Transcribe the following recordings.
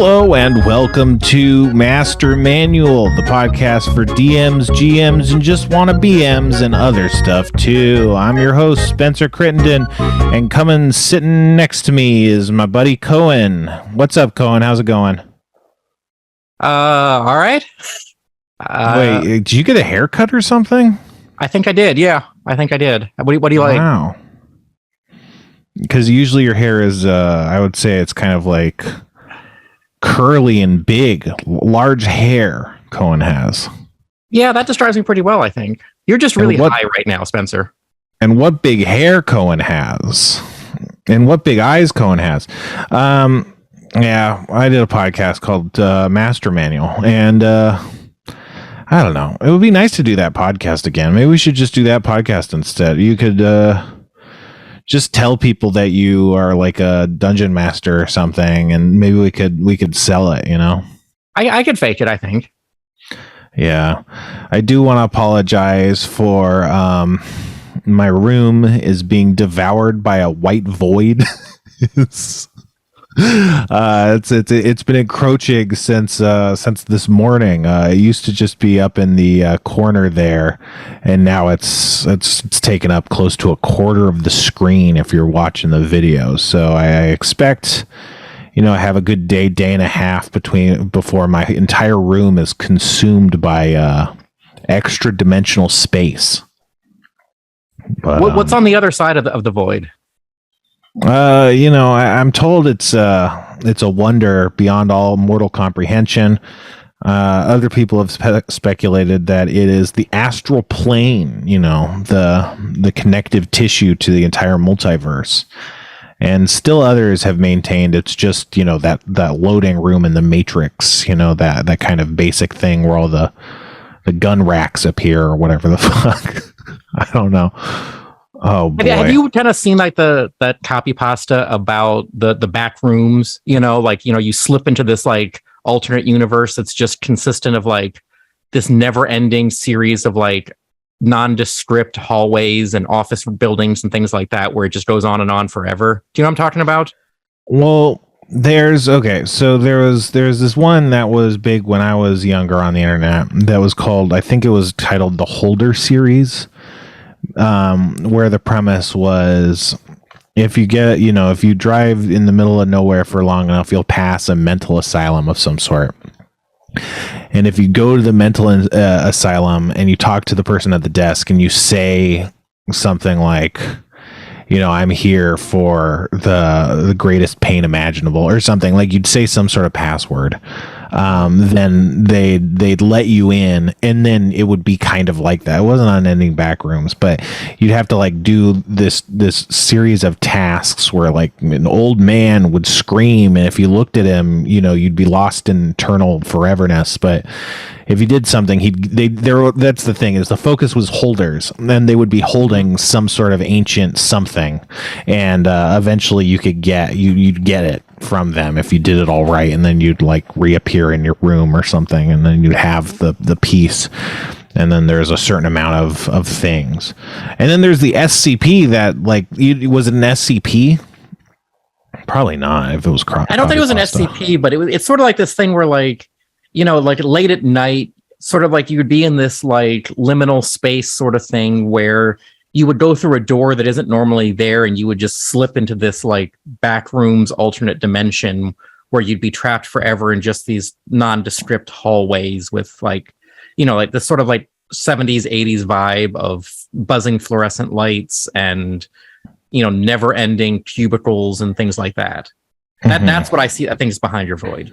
Hello and welcome to Master Manual, the podcast for DMs, GMs, and just wanna BMs and other stuff too. I'm your host, Spencer Crittenden, and coming sitting next to me is my buddy Cohen. What's up, Cohen? How's it going? All right. Wait, did you get a haircut or something? I think I did. Yeah, I think I did. What do you like? Wow. Because usually your hair is, I would say it's kind of like curly and big, large hair Cohen has. Yeah, that describes me pretty well, I think. You're just really high right now, Spencer. And what big hair Cohen has. And what big eyes Cohen has. Yeah, I did a podcast called Master Manual. And I don't know. It would be nice to do that podcast again. Maybe we should just do that podcast instead. You could just tell people that you are like a dungeon master or something, and maybe we could sell it, you know? I could fake it, I think. Yeah. I do want to apologize for my room is being devoured by a white void. It's been encroaching since this morning. It used to just be up in the corner there, and now it's taken up close to a quarter of the screen if you're watching the video. So I expect, I have a good day and a half before my entire room is consumed by extra dimensional space. But, what's on the other side of the void? I'm told it's a wonder beyond all mortal comprehension. Other people have speculated that it is the astral plane, the connective tissue to the entire multiverse. And still others have maintained it's just, that loading room in the Matrix, that kind of basic thing where all the gun racks appear or whatever the fuck. I don't know. Oh boy. Have you kind of seen like that copy pasta about the back rooms? You slip into this like alternate universe that's just consistent of like this never-ending series of like nondescript hallways and office buildings and things like that, where it just goes on forever. Do you know what I'm talking about? Well, there's this one that was big when I was younger on the internet that was called, I think it was titled the Holder series. Where the premise was, if you drive in the middle of nowhere for long enough, you'll pass a mental asylum of some sort. And if you go to the mental asylum and you talk to the person at the desk and you say something like, I'm here for the greatest pain imaginable or something, like you'd say some sort of password, then they'd let you in, and then it would be kind of like that. It wasn't unending back rooms, but you'd have to like do this series of tasks where like an old man would scream, and if you looked at him, you'd be lost in eternal foreverness. But if you did something, that's the thing, is the focus was holders, and then they would be holding some sort of ancient something, and eventually you'd get it from them if you did it all right, and then you'd like reappear in your room or something, and then you'd have the piece, and then there's a certain amount of things, and then there's the SCP that like was it an SCP? Probably not. If it was I don't think it was an SCP, but it's sort of like this thing where like like late at night, sort of like you would be in this like liminal space sort of thing where you would go through a door that isn't normally there, and you would just slip into this like back rooms alternate dimension where you'd be trapped forever in just these nondescript hallways with like, like this sort of like 70s, 80s vibe of buzzing fluorescent lights and, never ending cubicles and things like that. That's what I see. I think is behind your void.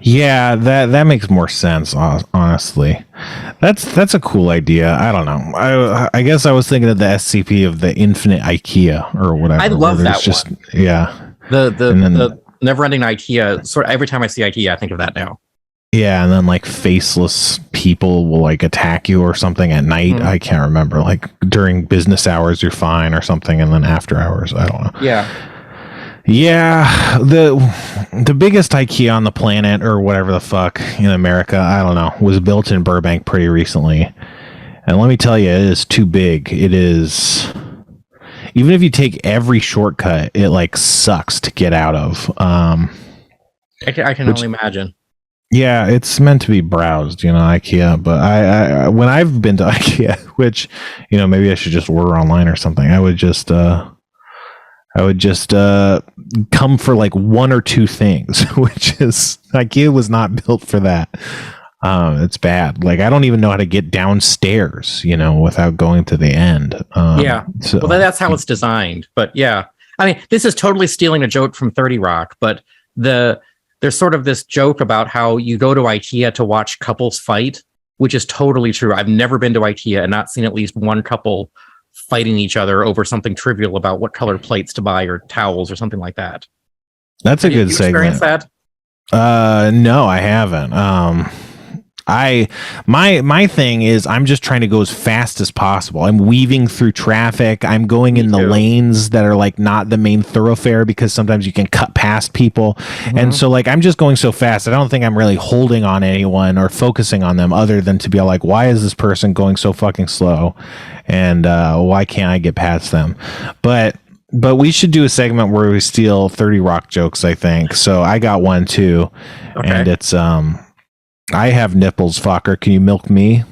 Yeah, that makes more sense, honestly. That's a cool idea. I don't know. I guess I was thinking of the SCP of the Infinite IKEA or whatever. I love that one. Yeah. The never-ending IKEA. Sort of every time I see IKEA, I think of that now. Yeah, and then like faceless people will like attack you or something at night. Mm-hmm. I can't remember. Like during business hours, you're fine or something, and then after hours, I don't know. Yeah. Yeah, the biggest IKEA on the planet, or whatever the fuck, in America, I don't know, was built in Burbank pretty recently. And let me tell you, it is too big. It is, even if you take every shortcut, it like sucks to get out of. I can only imagine. Yeah, it's meant to be browsed, IKEA. But I when I've been to IKEA, which maybe I should just order online or something. I would just come for like one or two things, which is IKEA was not built for that. It's bad. Like I don't even know how to get downstairs, without going to the end. So. Well, that's how it's designed. But yeah, I mean, this is totally stealing a joke from 30 Rock. But there's sort of this joke about how you go to IKEA to watch couples fight, which is totally true. I've never been to IKEA and not seen at least one couple fighting each other over something trivial about what color plates to buy or towels or something like that. That's a good segment. Experienced that? No, I haven't. My thing is I'm just trying to go as fast as possible. I'm weaving through traffic. I'm going in the lanes that are like not the main thoroughfare because sometimes you can cut past people. Mm-hmm. And so like I'm just going so fast. I don't think I'm really holding on anyone or focusing on them other than to be like, why is this person going so fucking slow? And why can't I get past them? But we should do a segment where we steal 30 Rock jokes, I think. So I got one too. Okay. And it's I have nipples, fucker. Can you milk me?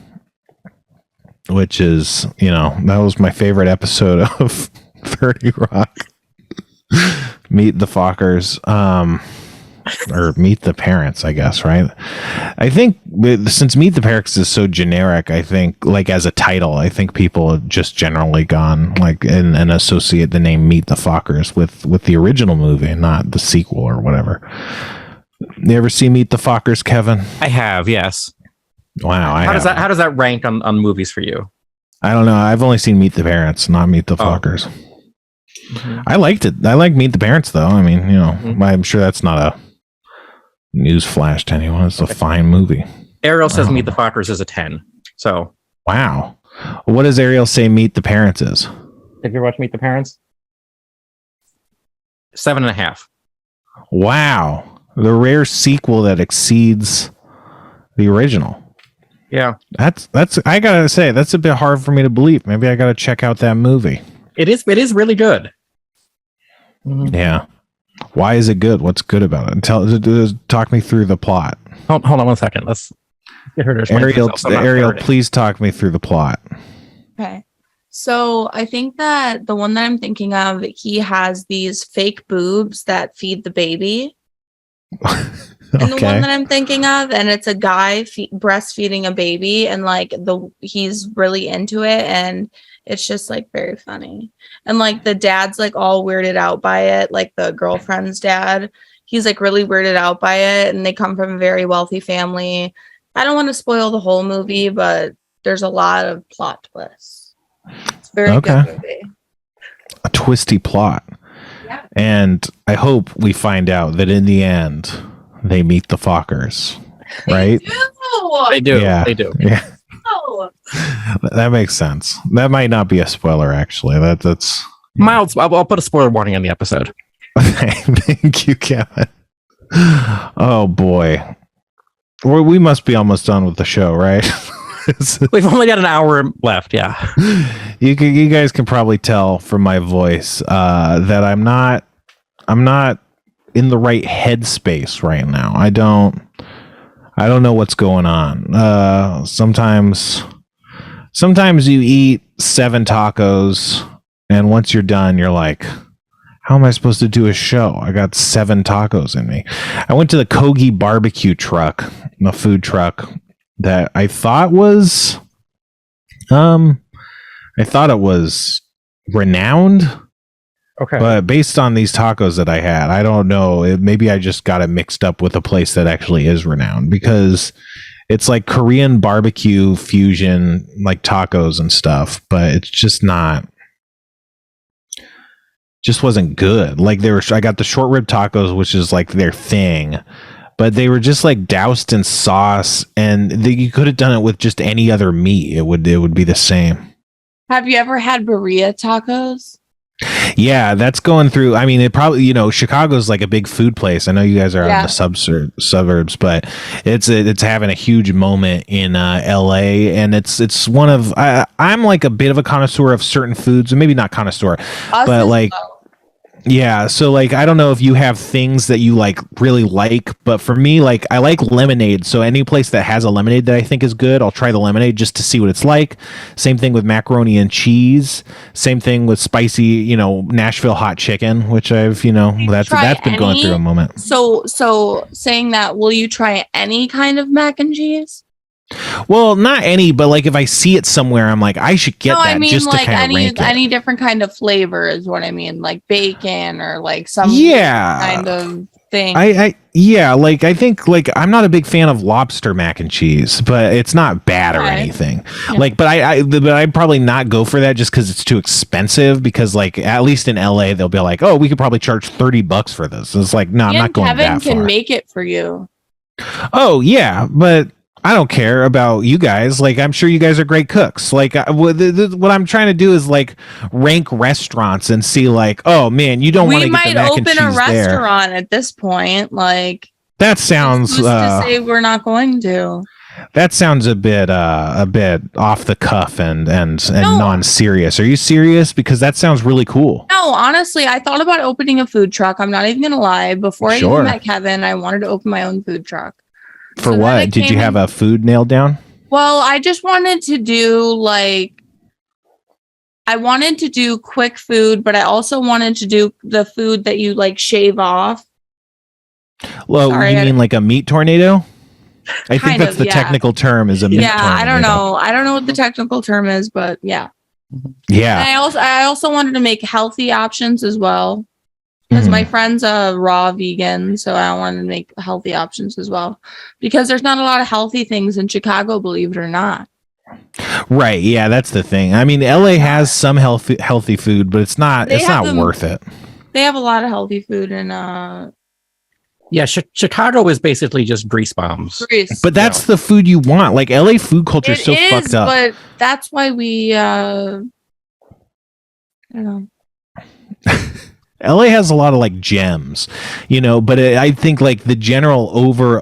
Which is, that was my favorite episode of 30 Rock. Meet the Fockers. Or Meet the Parents, I guess, right? I think since Meet the Parents is so generic, I think, like as a title, I think people have just generally gone like and associate the name Meet the Fockers with the original movie, not the sequel or whatever. You ever see Meet the Fockers, Kevin? I have, yes. Wow. How does that rank on movies for you? I don't know. I've only seen Meet the Parents, not Meet the Fockers. Mm-hmm. I liked it. I like Meet the Parents, though. I mean, mm-hmm. I'm sure that's not a news flash to anyone. It's a fine movie. Ariel says Meet the Fockers is a 10. So. Wow. What does Ariel say Meet the Parents is? Have you ever watched Meet the Parents? 7.5. Wow. The rare sequel that exceeds the original. Yeah. That's I gotta say, that's a bit hard for me to believe. Maybe I gotta check out that movie. It is really good. Mm-hmm. Yeah. Why is it good? What's good about it? Talk me through the plot. Hold on 1 second. Let's get her to explain Ariel, please talk me through the plot. Okay. So I think that the one that I'm thinking of, he has these fake boobs that feed the baby. And the one that I'm thinking of, and it's a guy breastfeeding a baby, and like he's really into it, and it's just like very funny. And like the dad's like all weirded out by it, like the girlfriend's dad. He's like really weirded out by it, and they come from a very wealthy family. I don't want to spoil the whole movie, but there's a lot of plot twists. It's a very good movie. A twisty plot. Yeah. And I hope we find out that in the end they meet the Fockers, right? They do. Yeah. They do. Yeah. Oh. That makes sense. That might not be a spoiler, actually. That's mild. I'll put a spoiler warning on the episode. Thank you, Kevin. Oh boy, we must be almost done with the show, right? We've only got an hour left. Yeah, you guys can probably tell from my voice that I'm not in the right headspace right now. I don't know what's going on. Sometimes you eat 7 tacos, and once you're done, you're like, how am I supposed to do a show? I got 7 tacos in me. I went to the Kogi barbecue truck, the food truck that I thought was renowned. Okay. But based on these tacos that I had, I don't know. Maybe I just got it mixed up with a place that actually is renowned, because it's like Korean barbecue fusion, like tacos and stuff, but it's just wasn't good. Like I got the short rib tacos, which is like their thing, but they were just like doused in sauce, and you could have done it with just any other meat. It would be the same. Have you ever had birria tacos? Yeah, that's going through. I mean, it probably, Chicago's like a big food place. I know you guys are out in the suburbs, but it's having a huge moment in LA, and it's one of I'm like a bit of a connoisseur of certain foods, and maybe not connoisseur, but like Yeah, so like I don't know if you have things that you like really like, but for me, like I like lemonade. So any place that has a lemonade that I think is good, I'll try the lemonade just to see what it's like. Same thing with macaroni and cheese. Same thing with spicy, Nashville hot chicken, which I've, that's been going through a moment. So saying that, will you try any kind of mac and cheese? Well, not any, but like if I see it somewhere, I'm like, I should get that just to kind of rank it. Any different kind of flavor is what I mean, like bacon or like some kind of thing. I think like I'm not a big fan of lobster mac and cheese, but it's not bad or anything. Yeah. Like, but I'd probably not go for that just because it's too expensive. Because like at least in LA, they'll be like, oh, we could probably charge $30 for this. It's like, no, I'm not going that far. Kevin can make it for you. Oh yeah, but I don't care about you guys. Like, I'm sure you guys are great cooks. Like, what I'm trying to do is like rank restaurants and see, like, oh man, you don't want to get the mac and cheese there. We might open a restaurant at this point. Like, that sounds. Who's to say we're not going to? That sounds a bit off the cuff and non-serious. Are you serious? Because that sounds really cool. No, honestly, I thought about opening a food truck. I'm not even gonna lie. Before I even met Kevin, I wanted to open my own food truck. For what? Did you have a food nailed down? Well, I just wanted to do I wanted to do quick food, but I also wanted to do the food that you like shave off. Well, you mean like a meat tornado? I think that's the technical term is a meat tornado. I don't know. I don't know what the technical term is, but yeah. Yeah. And I also wanted to make healthy options as well. Because my friend's a raw vegan, so I wanted to make healthy options as well. Because there's not a lot of healthy things in Chicago, believe it or not. Right. Yeah, that's the thing. I mean, LA has some healthy food, but it's not worth it. They have a lot of healthy food in Chicago is basically just grease bombs. But that's the food you want. Like LA food culture is so fucked up. But that's why we I don't know. LA has a lot of like gems, but I think like the general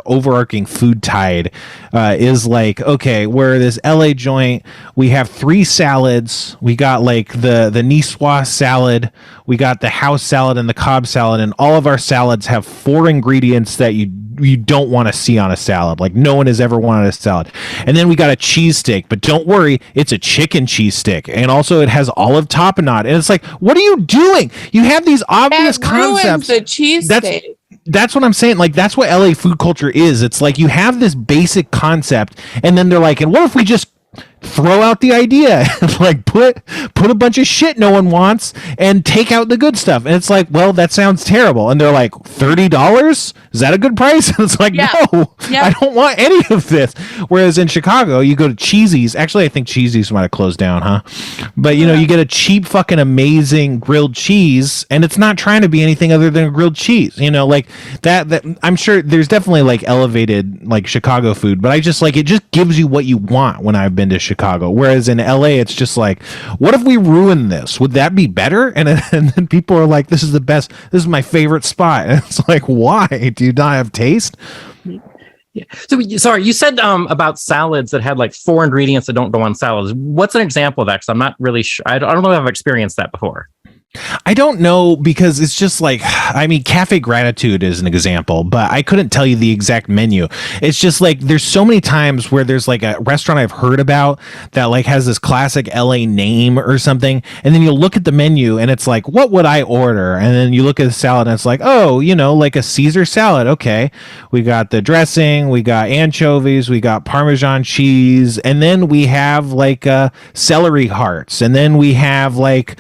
overarching food tide is like, okay, where this LA joint, we have 3 salads. We got like the Niçoise salad, we got the house salad and the Cobb salad, and all of our salads have 4 ingredients that you don't want to see on a salad. Like no one has ever wanted a salad. And then we got a cheese steak, but don't worry, it's a chicken cheese stick. And also it has olive tapenade. And it's like, what are you doing? You have these obvious concepts. The cheese steak. That's what I'm saying. Like that's what LA food culture is. It's like you have this basic concept and then they're like, and what if we just throw out the idea and like put a bunch of shit no one wants and take out the good stuff? And it's like, well, that sounds terrible. And they're like, $30? Is that a good price? And it's like, no, I don't want any of this. Whereas in Chicago, you go to Cheesy's. Actually, I think Cheesy's might have closed down, huh? But you get a cheap fucking amazing grilled cheese and it's not trying to be anything other than a grilled cheese. Like that I'm sure there's definitely like elevated like Chicago food, but I just like it just gives you what you want when I've been to Chicago. Whereas in LA, it's just like, what if we ruin this? Would that be better? And then people are like, this is the best. This is my favorite spot. And it's like, why? Do you not have taste? Yeah. So sorry, you said about salads that had like 4 ingredients that don't go on salads. What's an example of that? Because I'm not really sure. I don't know if I've experienced that before. I don't know because it's just like, I mean, Cafe Gratitude is an example, but I couldn't tell you the exact menu. It's just like there's so many times where there's like a restaurant I've heard about that like has this classic LA name or something, and then you look at the menu and it's like, what would I order? And then you look at the salad and it's like, oh, like a Caesar salad. Okay, we got the dressing, we got anchovies, we got Parmesan cheese, and then we have like celery hearts, and then we have like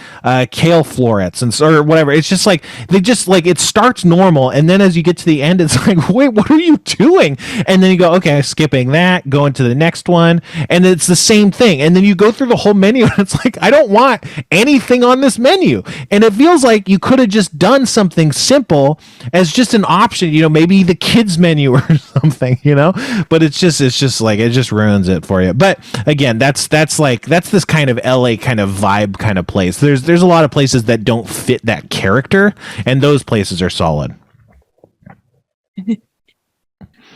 kale florets and or whatever. It's just like they just like it starts normal, and then as you get to the end, it's like, wait, what are you doing? And then you go, okay, skipping that, going to the next one, and it's the same thing. And then you go through the whole menu, and it's like, I don't want anything on this menu. And it feels like you could have just done something simple as just an option, maybe the kids menu or something, But it's just like it just ruins it for you. But again, that's this kind of LA kind of vibe kind of place. There's a lot of places that don't fit that character, and those places are solid.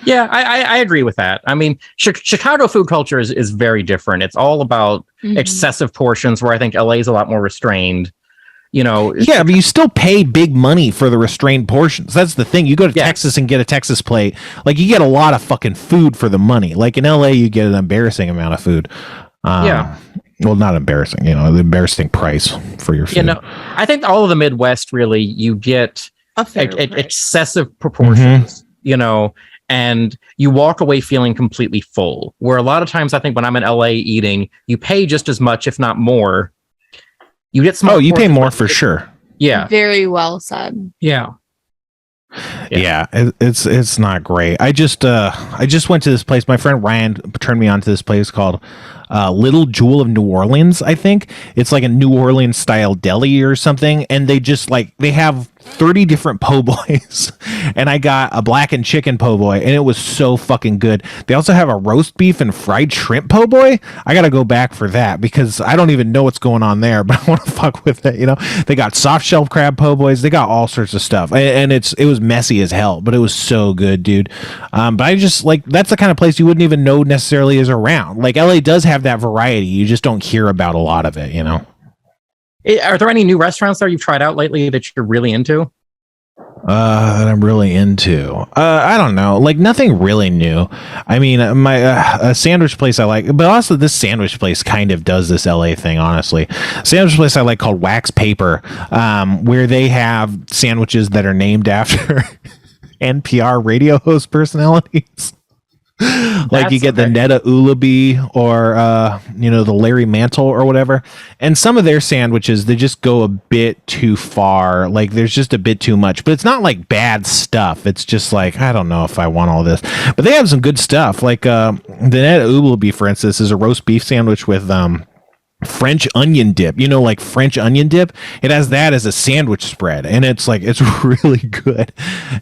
Yeah, I agree with that. I mean, Chicago food culture is very different. It's all about excessive portions, where I think LA is a lot more restrained. Yeah, but you still pay big money for the restrained portions. That's the thing. You go to Texas and get a Texas plate, like you get a lot of fucking food for the money. Like in LA, you get an embarrassing amount of food. Well, not embarrassing, the embarrassing price for your food. I think all of the Midwest, really, you get excessive proportions, and you walk away feeling completely full. Where a lot of times, I think when I'm in LA eating, you pay just as much, if not more. You get small. Oh, you pay more for sure. Yeah. Very well said. Yeah. It's not great. I just went to this place. My friend Ryan turned me on to this place called Little Jewel of New Orleans. I think it's like a New Orleans style deli or something, and they have 30 different po' boys, and I got a blackened chicken po' boy, and it was so fucking good. They also have a roast beef and fried shrimp po' boy. I gotta go back for that because I don't even know what's going on there, but I want to fuck with it. They got soft shell crab po' boys. They got all sorts of stuff, and it was messy as hell, but it was so good, dude. But I just that's the kind of place you wouldn't even know necessarily is around. Like LA does have that variety. You just don't hear about a lot of it, Are there any new restaurants there you've tried out lately that you're really into? That I'm really into. I don't know. Like nothing really new. I mean, my a sandwich place I like, but also this sandwich place kind of does this LA thing, honestly. Sandwich place I like called Wax Paper, where they have sandwiches that are named after NPR radio host personalities. Like you get the Netta Ulaby or the Larry Mantle or whatever, and some of their sandwiches they just go a bit too far. Like there's just a bit too much, but it's not like bad stuff. It's just like I don't know if I want all this, but they have some good stuff. Like the Netta Ulaby, for instance, is a roast beef sandwich with French onion dip, like French onion dip. It has that as a sandwich spread, and it's really good.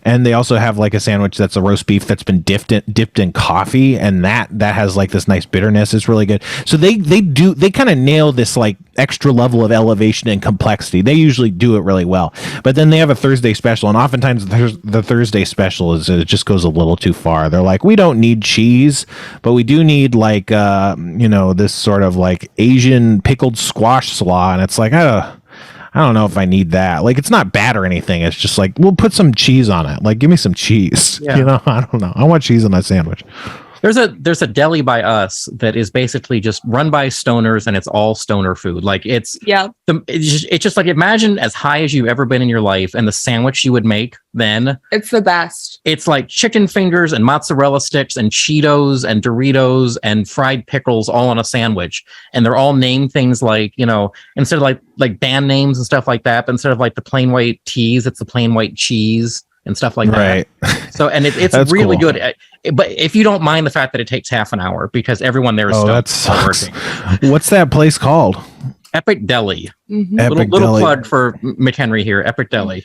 And they also have like a sandwich that's a roast beef that's been dipped in coffee, and that has like this nice bitterness. It's really good. So they kind of nail this like extra level of elevation and complexity. They usually do it really well. But then they have a Thursday special, and oftentimes the Thursday special it just goes a little too far. They're like, we don't need cheese, but we do need like this sort of like Asian pickled squash slaw, and it's like I don't know if I need that. Like it's not bad or anything. It's just like we'll put some cheese on it. Like give me some cheese. I don't know. I want cheese on that sandwich. There's a deli by us that is basically just run by stoners, and it's all stoner food. Like it's just like imagine as high as you've ever been in your life, and the sandwich you would make then. It's the best. It's like chicken fingers and mozzarella sticks and Cheetos and Doritos and fried pickles all on a sandwich, and they're all named things like instead of like band names and stuff like that, but instead of like the plain white teas, it's the plain white cheese and stuff like that. So, and it's really cool. Good. But if you don't mind the fact that it takes half an hour because everyone there is working. What's that place called? Epic Deli. Mm-hmm. Little plug for McHenry here. Epic Deli.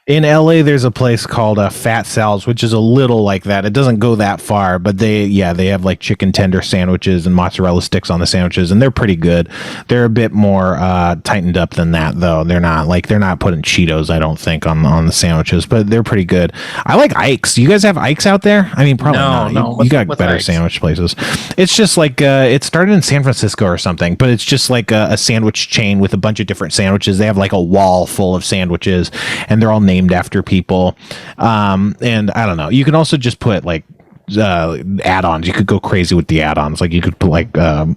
In LA, there's a place called Fat Sal's, which is a little like that. It doesn't go that far, but they have like chicken tender sandwiches and mozzarella sticks on the sandwiches, and they're pretty good. They're a bit more tightened up than that, though. They're not putting Cheetos, I don't think, on the sandwiches, but they're pretty good. I like Ike's. You guys have Ike's out there? I mean, probably not. No. You got better sandwich places. It's just like it started in San Francisco or something, but it's just like a sandwich chain with a bunch of different sandwiches. They have like a wall full of sandwiches, and they're all named after people, and I don't know, you can also just put like add-ons. You could go crazy with the add-ons, like you could put like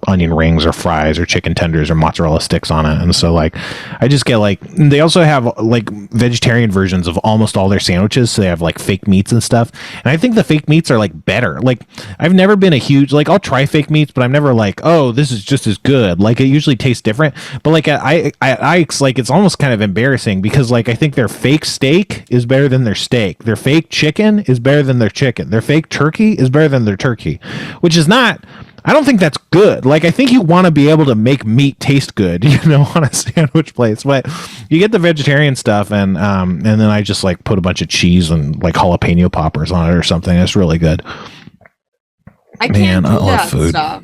onion rings or fries or chicken tenders or mozzarella sticks on it. And so like I just get like, they also have like vegetarian versions of almost all their sandwiches, so they have like fake meats and stuff, and I think the fake meats are like better. Like I've never been a huge, like I'll try fake meats, but I'm never like, oh, this is just as good. Like it usually tastes different, but like at Ike's, like it's almost kind of embarrassing because like I think their fake steak is better than their steak, their fake chicken is better than their chicken, their fake turkey is better than their turkey, which is not, I don't think that's good. Like I think you want to be able to make meat taste good, on a sandwich place. But you get the vegetarian stuff, and then I just like put a bunch of cheese and like jalapeno poppers on it or something. It's really good. I can't do that food stuff.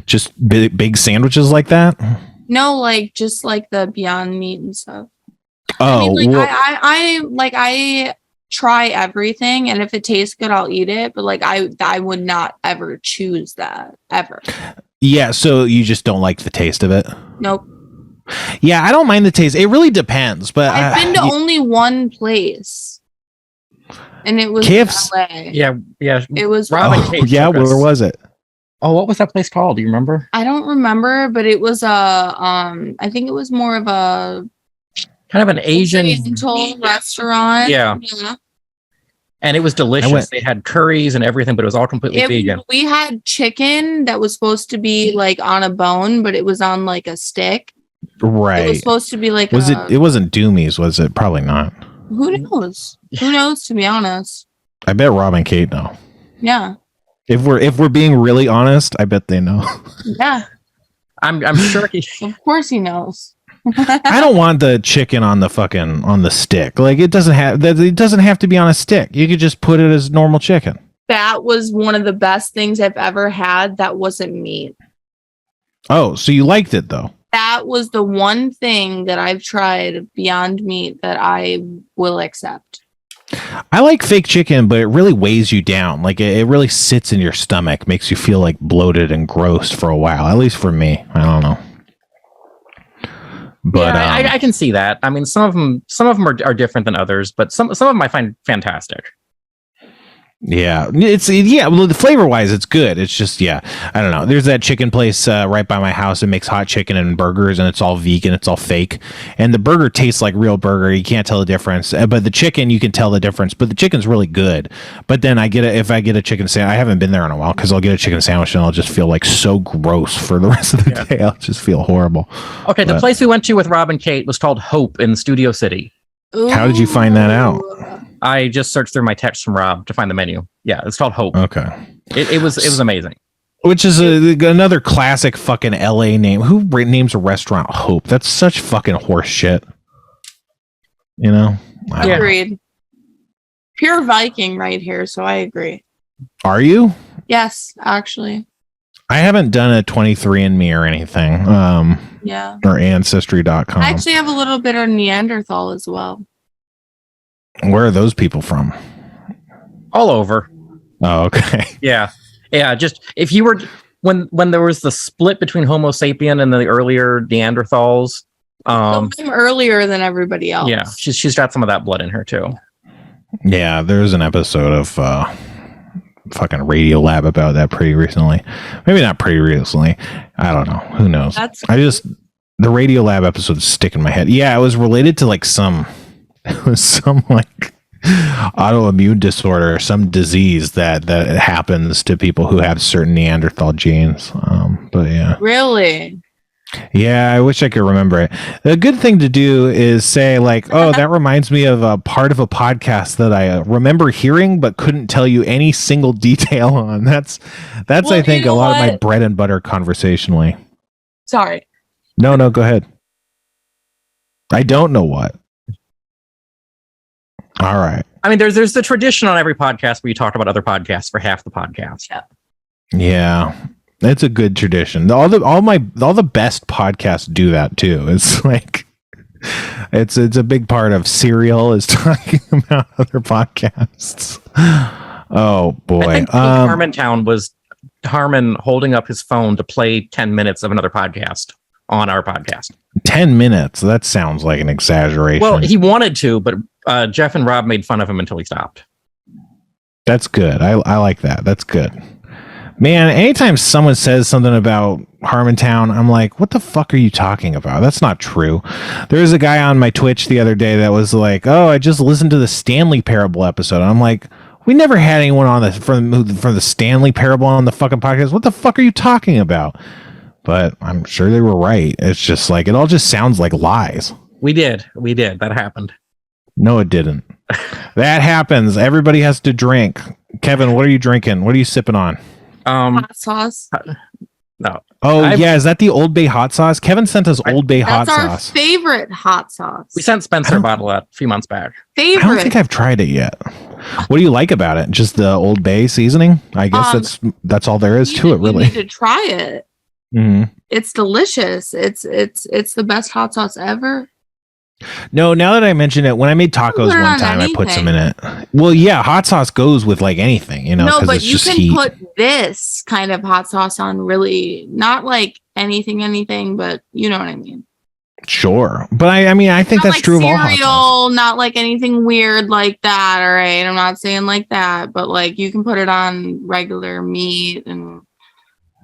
Just big sandwiches like that. No, like just like the Beyond Meat and stuff. Oh, I mean, I try everything, and if it tastes good, I'll eat it. But like I would not ever choose that ever. Yeah, so you just don't like the taste of it? Nope. Yeah, I don't mind the taste. It really depends, but I've been to only one place, and it was KFC. LA. Yeah. It was Rob and Kate. Yeah, where was it? Oh, what was that place called? Do you remember? I don't remember, but it was I think it was more of a kind of an Asian restaurant. Yeah. And it was delicious. They had curries and everything, but it was all completely vegan. We had chicken that was supposed to be like on a bone, but it was on like a stick. Right. It was supposed to be like it wasn't Doomy's, was it? Probably not. Who knows? Who knows, to be honest? I bet Rob and Kate know. Yeah. If we're being really honest, I bet they know. Yeah. I'm sure of course he knows. I don't want the chicken on the stick. Like it doesn't have to be on a stick. You could just put it as normal chicken. That was one of the best things I've ever had that wasn't meat. Oh, so you liked it though. That was the one thing that I've tried beyond meat that I will accept. I like fake chicken, but it really weighs you down. Like it really sits in your stomach, makes you feel like bloated and gross for a while. At least for me. I don't know. But yeah, I can see that. I mean, some of them are different than others, but some of them I find fantastic. Yeah, well, the flavor wise, it's good. It's just, I don't know. There's that chicken place right by my house. It makes hot chicken and burgers, and it's all vegan. It's all fake, and the burger tastes like real burger. You can't tell the difference, but the chicken you can tell the difference. But the chicken's really good. But then if I get a chicken sandwich, I haven't been there in a while because I'll get a chicken sandwich and I'll just feel like so gross for the rest of the day. I'll just feel horrible. Okay, the place we went to with Rob and Kate was called Hope in Studio City. Ooh. How did you find that out? I just searched through my text from Rob to find the menu. Yeah, it's called Hope. Okay. It was amazing. Which is another classic fucking LA name. Who names a restaurant Hope? That's such fucking horse shit. You know? Agreed. Pure Viking right here, so I agree. Are you? Yes, actually. I haven't done a 23andMe or anything. Yeah. Or Ancestry.com. I actually have a little bit of Neanderthal as well. Where are those people from? All over. Oh, okay. Yeah. Just if you were when there was the split between Homo sapien and the earlier Neanderthals. I'm earlier than everybody else. Yeah, she's got some of that blood in her too. Yeah, there's an episode of fucking Radio Lab about that pretty recently. Maybe not pretty recently. I don't know. Who knows? The Radio Lab episodes stick in my head. Yeah, it was related to like some like autoimmune disorder or some disease that happens to people who have certain Neanderthal genes. But yeah. Really? Yeah, I wish I could remember it. The good thing to do is say like, oh, that reminds me of a part of a podcast that I remember hearing but couldn't tell you any single detail on. That's well, I think a lot of my bread and butter conversationally. Sorry. No, go ahead. I don't know what. All right. I mean, there's the tradition on every podcast where you talk about other podcasts for half the podcast. Yeah. It's a good tradition. All the best podcasts do that too. It's like it's a big part of Serial is talking about other podcasts. Oh boy. I think Harmontown was Harmon holding up his phone to play 10 minutes of another podcast on our podcast. 10 minutes. That sounds like an exaggeration. Well, he wanted to, but Jeff and Rob made fun of him until he stopped. That's good. I like that. That's good. Man, anytime someone says something about Harmontown, I'm like, what the fuck are you talking about? That's not true. There was a guy on my Twitch the other day that was like, oh, I just listened to the Stanley Parable episode. And I'm like, we never had anyone on from the Stanley Parable on the fucking podcast. What the fuck are you talking about? But I'm sure they were right. It's just like, it all just sounds like lies. We did. That happened. No, it didn't. That happens. Everybody has to drink. Kevin, what are you drinking? What are you sipping on? Hot sauce. No. Oh, yeah. Is that the Old Bay hot sauce? Kevin sent us Old Bay hot sauce. That's our favorite hot sauce. We sent Spencer a bottle a few months back. Favorite. I don't think I've tried it yet. What do you like about it? Just the Old Bay seasoning? I guess that's all there is to it, really. You need to try it. Mm-hmm. It's delicious. It's the best hot sauce ever. No, now that I mention it, when I made tacos one time, I put some in it. Well, yeah, hot sauce goes with like anything, you know. No, but it's you just can heat. put this kind of hot sauce on really, not like anything, but you know what I mean. Sure, but I mean, I think Not that's like true of all hot sauce. cereal, not like anything weird like that. All right, I'm not saying like that, but like you can put it on regular meat and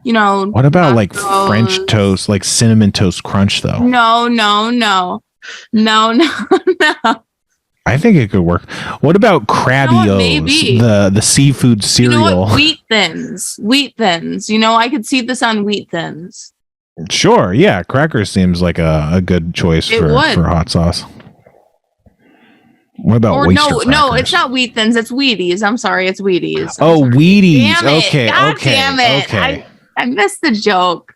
What about like nachos. French toast, like cinnamon toast crunch though? No. I think it could work. What about Krabby-O's, maybe. the seafood cereal? You know what? Wheat thins. I could see this on Wheat Thins. Sure, yeah, crackers seems like a good choice for hot sauce. What about oyster crackers? No, it's not Wheat Thins. It's Wheaties. I'm sorry, it's Wheaties. Wheaties. Damn it. Okay, God okay, damn it. okay. I missed the joke.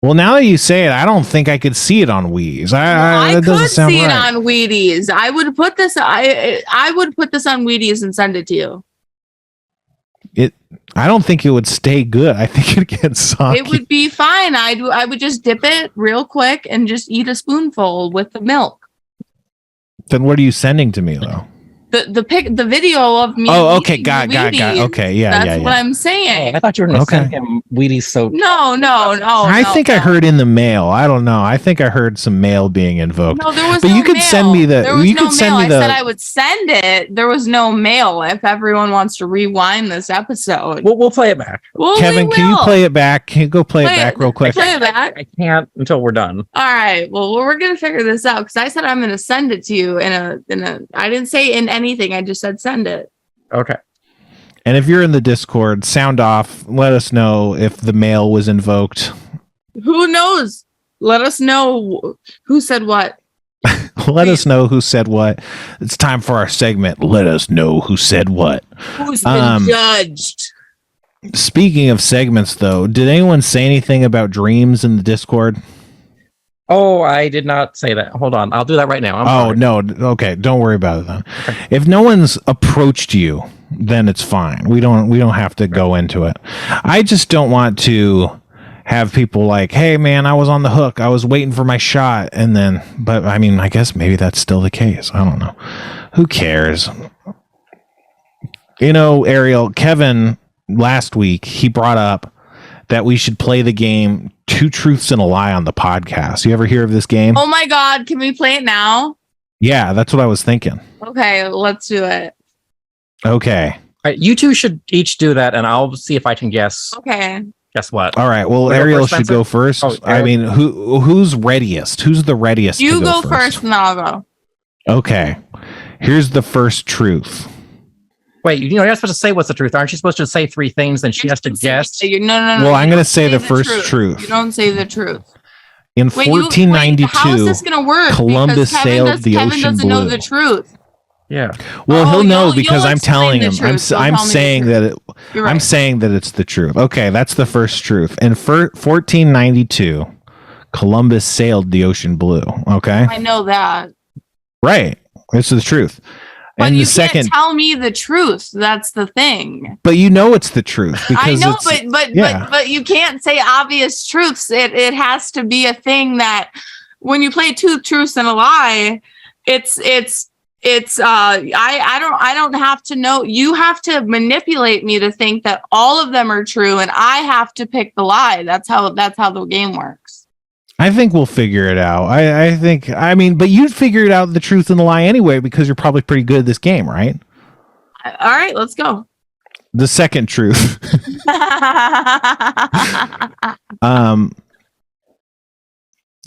Well, now that you say it, I don't think I could see it on Wheaties. I could see it right. on Wheaties. I would put this. I would put this on Wheaties and send it to you. I don't think it would stay good. I think it'd get soggy. It would be fine. I would just dip it real quick and just eat a spoonful with the milk. Then what are you sending to me though? The video of me. Oh, okay, got. Okay, yeah, That's what I'm saying. I thought you were going to send him Wheaties soap. No. I think I heard in the mail. I don't know. I think I heard some mail being invoked. No, there was. But no you could mail. send me the. There was you no could send mail. me the. I said I would send it. There was no mail. If everyone wants to rewind this episode, we'll play it back. Kevin, can you play it back? Can you go play it back real quick? Play it back. I can't until we're done. All right. Well, we're gonna figure this out because I said I'm gonna send it to you in a. I didn't say in anything. I just said send it. Okay. And if you're in the Discord, sound off. Let us know if the mail was invoked. Who knows? Let us know who said what. Let us know who said what. It's time for our segment. Let us know who said what. Who's been judged? Speaking of segments, though, did anyone say anything about dreams in the Discord? Oh, I did not say that. Hold on. I'll do that right now. No. Okay. Don't worry about it then. Okay. If no one's approached you, then it's fine. We don't have to go into it. I just don't want to have people like, hey man, I was on the hook. I was waiting for my shot. But I mean, I guess maybe that's still the case. I don't know. Who cares? Ariel, Kevin, last week, he brought up that we should play the game Two Truths and a Lie on the podcast. You ever hear of this game? Oh my God. Can we play it now? Yeah, that's what I was thinking. Okay, let's do it. Okay. All right, you two should each do that, and I'll see if I can guess. Okay. Guess what? All right. Well, Ariel should go first. I mean, who's readiest? Who's the readiest? You go first, and I'll go. Okay. Here's the first truth. Wait, you're not supposed to say what's the truth. Aren't you supposed to say three things, then she has to guess? No. Well, I'm going to say the first truth. You don't say the truth. In 1492, how is this going to work? Columbus sailed the ocean blue. Kevin doesn't know the truth. Yeah. Well, he'll know because I'm telling him. I'm saying that I'm saying that it's the truth. Okay, that's the first truth. In 1492, Columbus sailed the ocean blue. Okay. I know that. Right. It's the truth. But you can't tell me the truth. That's the thing. But you know it's the truth. Because I know, but you can't say obvious truths. It has to be a thing that when you play two truths and a lie, I don't have to know. You have to manipulate me to think that all of them are true, and I have to pick the lie. That's how the game works. I think we'll figure it out. But you'd figure it out the truth and the lie anyway because you're probably pretty good at this game, right? All right, let's go. The second truth.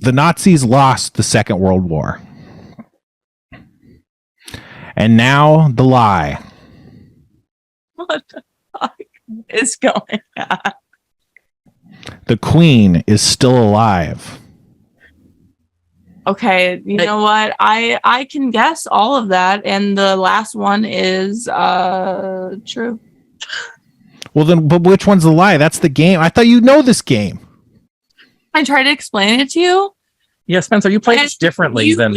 The Nazis lost the Second World War. And now the lie. What the fuck is going on? The Queen is still alive. Okay, you know what? I can guess all of that, and the last one is true. Well, then, but which one's the lie? That's the game. I thought you know this game. I tried to explain it to you. Yeah, Spencer, you play it differently than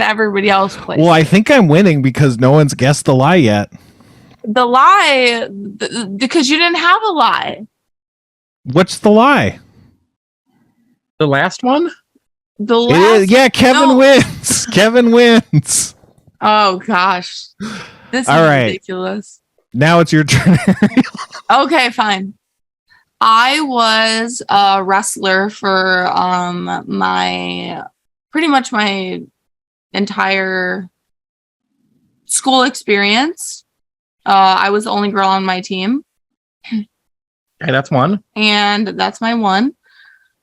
everybody else plays. Well, I think I'm winning because no one's guessed the lie yet. The lie, because you didn't have a lie. What's the lie? The last one? Kevin wins. Kevin wins. Oh gosh, this is ridiculous. Now it's your turn. Okay, fine. I was a wrestler for my pretty much my entire school experience. I was the only girl on my team. Okay, that's one. And that's my one.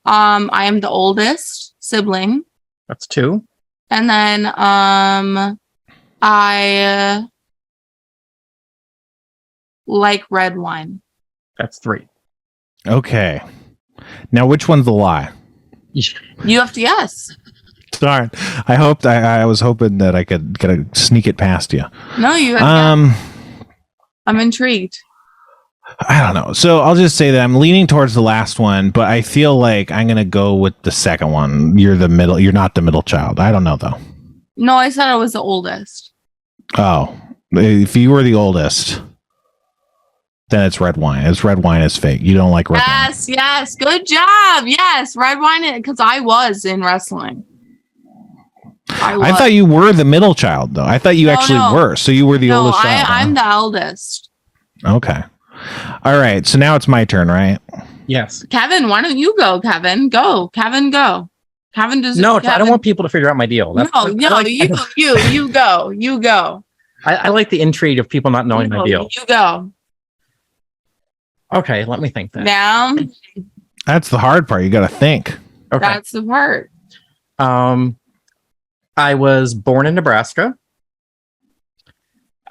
I am the oldest sibling. That's two. And then I like red wine. That's three. Okay. Now, which one's the lie? You have to guess. Darn. I was hoping that I could sneak it past you. No, you have I'm intrigued. I don't know. So I'll just say that I'm leaning towards the last one, but I feel like I'm going to go with the second one. You're not the middle child. I don't know, though. No, I said I was the oldest. Oh, if you were the oldest, then it's red wine. Red wine is fake. You don't like red wine. Yes. Good job. Yes, red wine, because I was in wrestling. I thought you were the middle child, though. I thought you were. So you were the oldest child. I'm the eldest. Okay. All right. So now it's my turn, right? Yes. Kevin, why don't you go, Kevin? Go. Kevin, go. Kevin does. No, Kevin. I don't want people to figure out my deal. You go. You go. I like the intrigue of people not knowing my deal. You go. Okay, let me think then. Now. That's the hard part. You got to think. Okay. That's the part. I was born in Nebraska.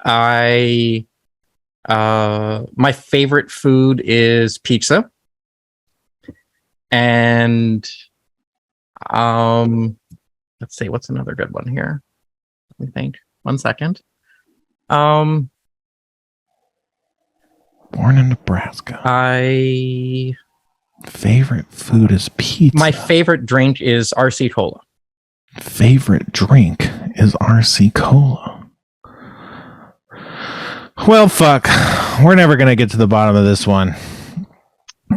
My favorite food is pizza. And let's see, what's another good one here? Let me think. 1 second. Born in Nebraska. Favorite food is pizza. My favorite drink is RC Cola. Favorite drink is RC Cola. Well, fuck. We're never gonna get to the bottom of this one.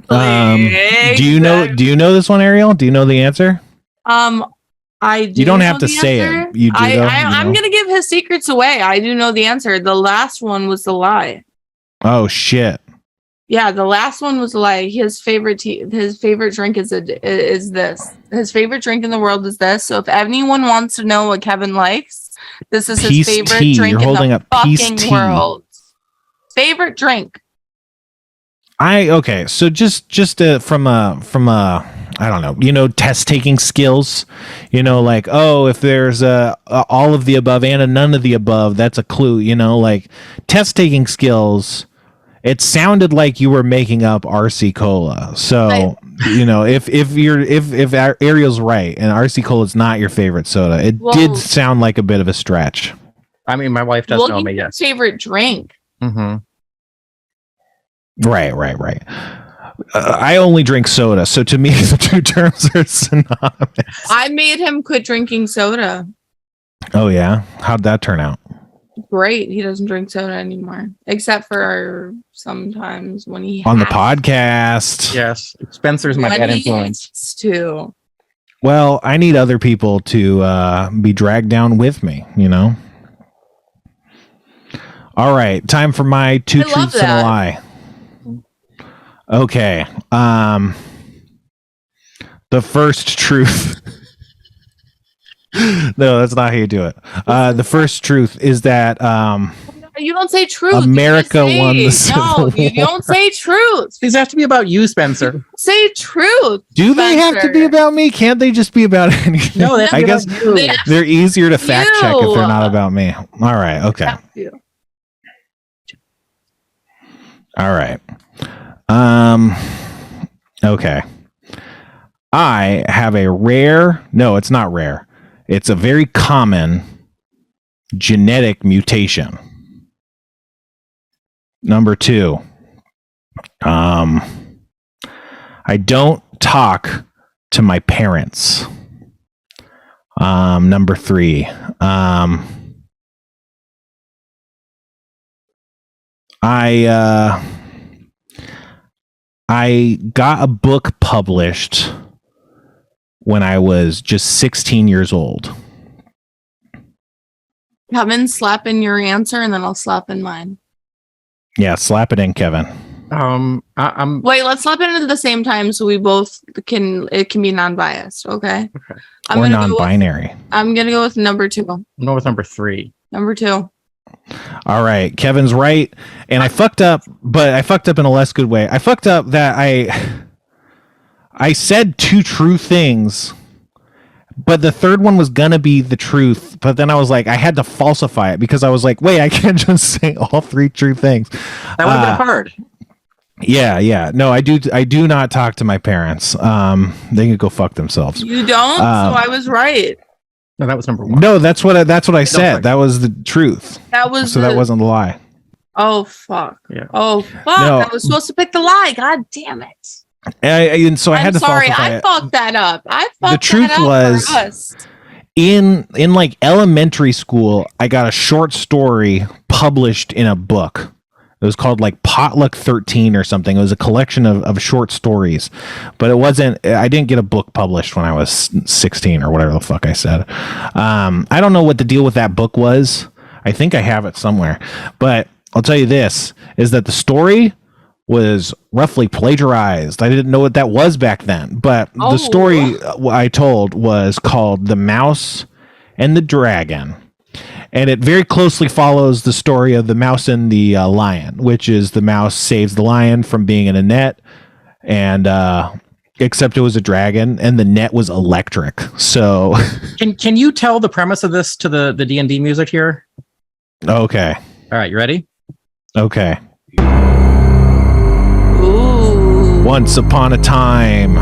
Do you know this one, Ariel? Do you know the answer? I do. You don't have to say it. You do. I'm gonna give his secrets away. I do know the answer. The last one was the lie. Oh shit. Yeah, the last one was a lie. His favorite drink is this. His favorite drink in the world is this. So if anyone wants to know what Kevin likes, this is his favorite drink in the fucking world. Favorite drink. So just from a I don't know, test taking skills, like, oh, if there's all of the above and a none of the above, that's a clue, like test taking skills. It sounded like you were making up RC Cola. So, if Ariel's right and RC Cola is not your favorite soda, it did sound like a bit of a stretch. I mean, my wife does know me, yes. Favorite drink. Mm-hmm. Right. I only drink soda, so to me, the two terms are synonymous. I made him quit drinking soda. Oh, yeah? How'd that turn out? Great. He doesn't drink soda anymore, except for sometimes when he on the podcast. Yes, Spencer's my bad influence too. Well, I need other people to be dragged down with me. All right, time for my two truths and a lie. Okay. The first truth. No, that's not how you do it. The first truth is that you don't say truth. America won the Civil War. You don't say truth. These have to be about you, Spencer. Say truth. Do they have to be about me? Can't they just be about anything? No, I guess they're easier to fact check if they're not about me. All right. Okay. All right. Okay. I have a rare. No, it's not rare. It's a very common genetic mutation. Number 2. I don't talk to my parents. Number 3. I got a book published when I was just 16 years old. Kevin, slap in your answer and then I'll slap in mine. Yeah, slap it in, Kevin. I'm Wait, let's slap it into the same time so we both can. It can be non-biased. Okay. Or non-binary. I'm gonna go with number 2. I'm going with number 3. Number 2. All right, Kevin's right, and I fucked up, but I fucked up in a less good way. I fucked up that I said 2 true things, but the third one was gonna be the truth. But then I was like, I had to falsify it because I was like, wait, I can't just say all 3 true things. That would have been hard. Yeah. No, I do not talk to my parents. They can go fuck themselves. You don't? So I was right. No, that was number 1. No, that's what I said. That was the truth. That wasn't the lie. Oh fuck. Yeah. Oh fuck. No. I was supposed to pick the lie. God damn it. And so I had to sorry, falsify it. Fucked that up. The truth was in like elementary school, I got a short story published in a book. It was called like Potluck 13 or something. It was a collection of short stories, but I didn't get a book published when I was 16 or whatever the fuck I said. I don't know what the deal with that book was. I think I have it somewhere, but I'll tell you this is that the story was roughly plagiarized. I didn't know what that was back then, but the story I told was called The Mouse and the Dragon. And it very closely follows the story of the mouse and the lion, which is the mouse saves the lion from being in a net, and except it was a dragon, and the net was electric. So, can you tell the premise of this to the D&D music here? Okay. All right, you ready? Okay. Ooh. Once upon a time,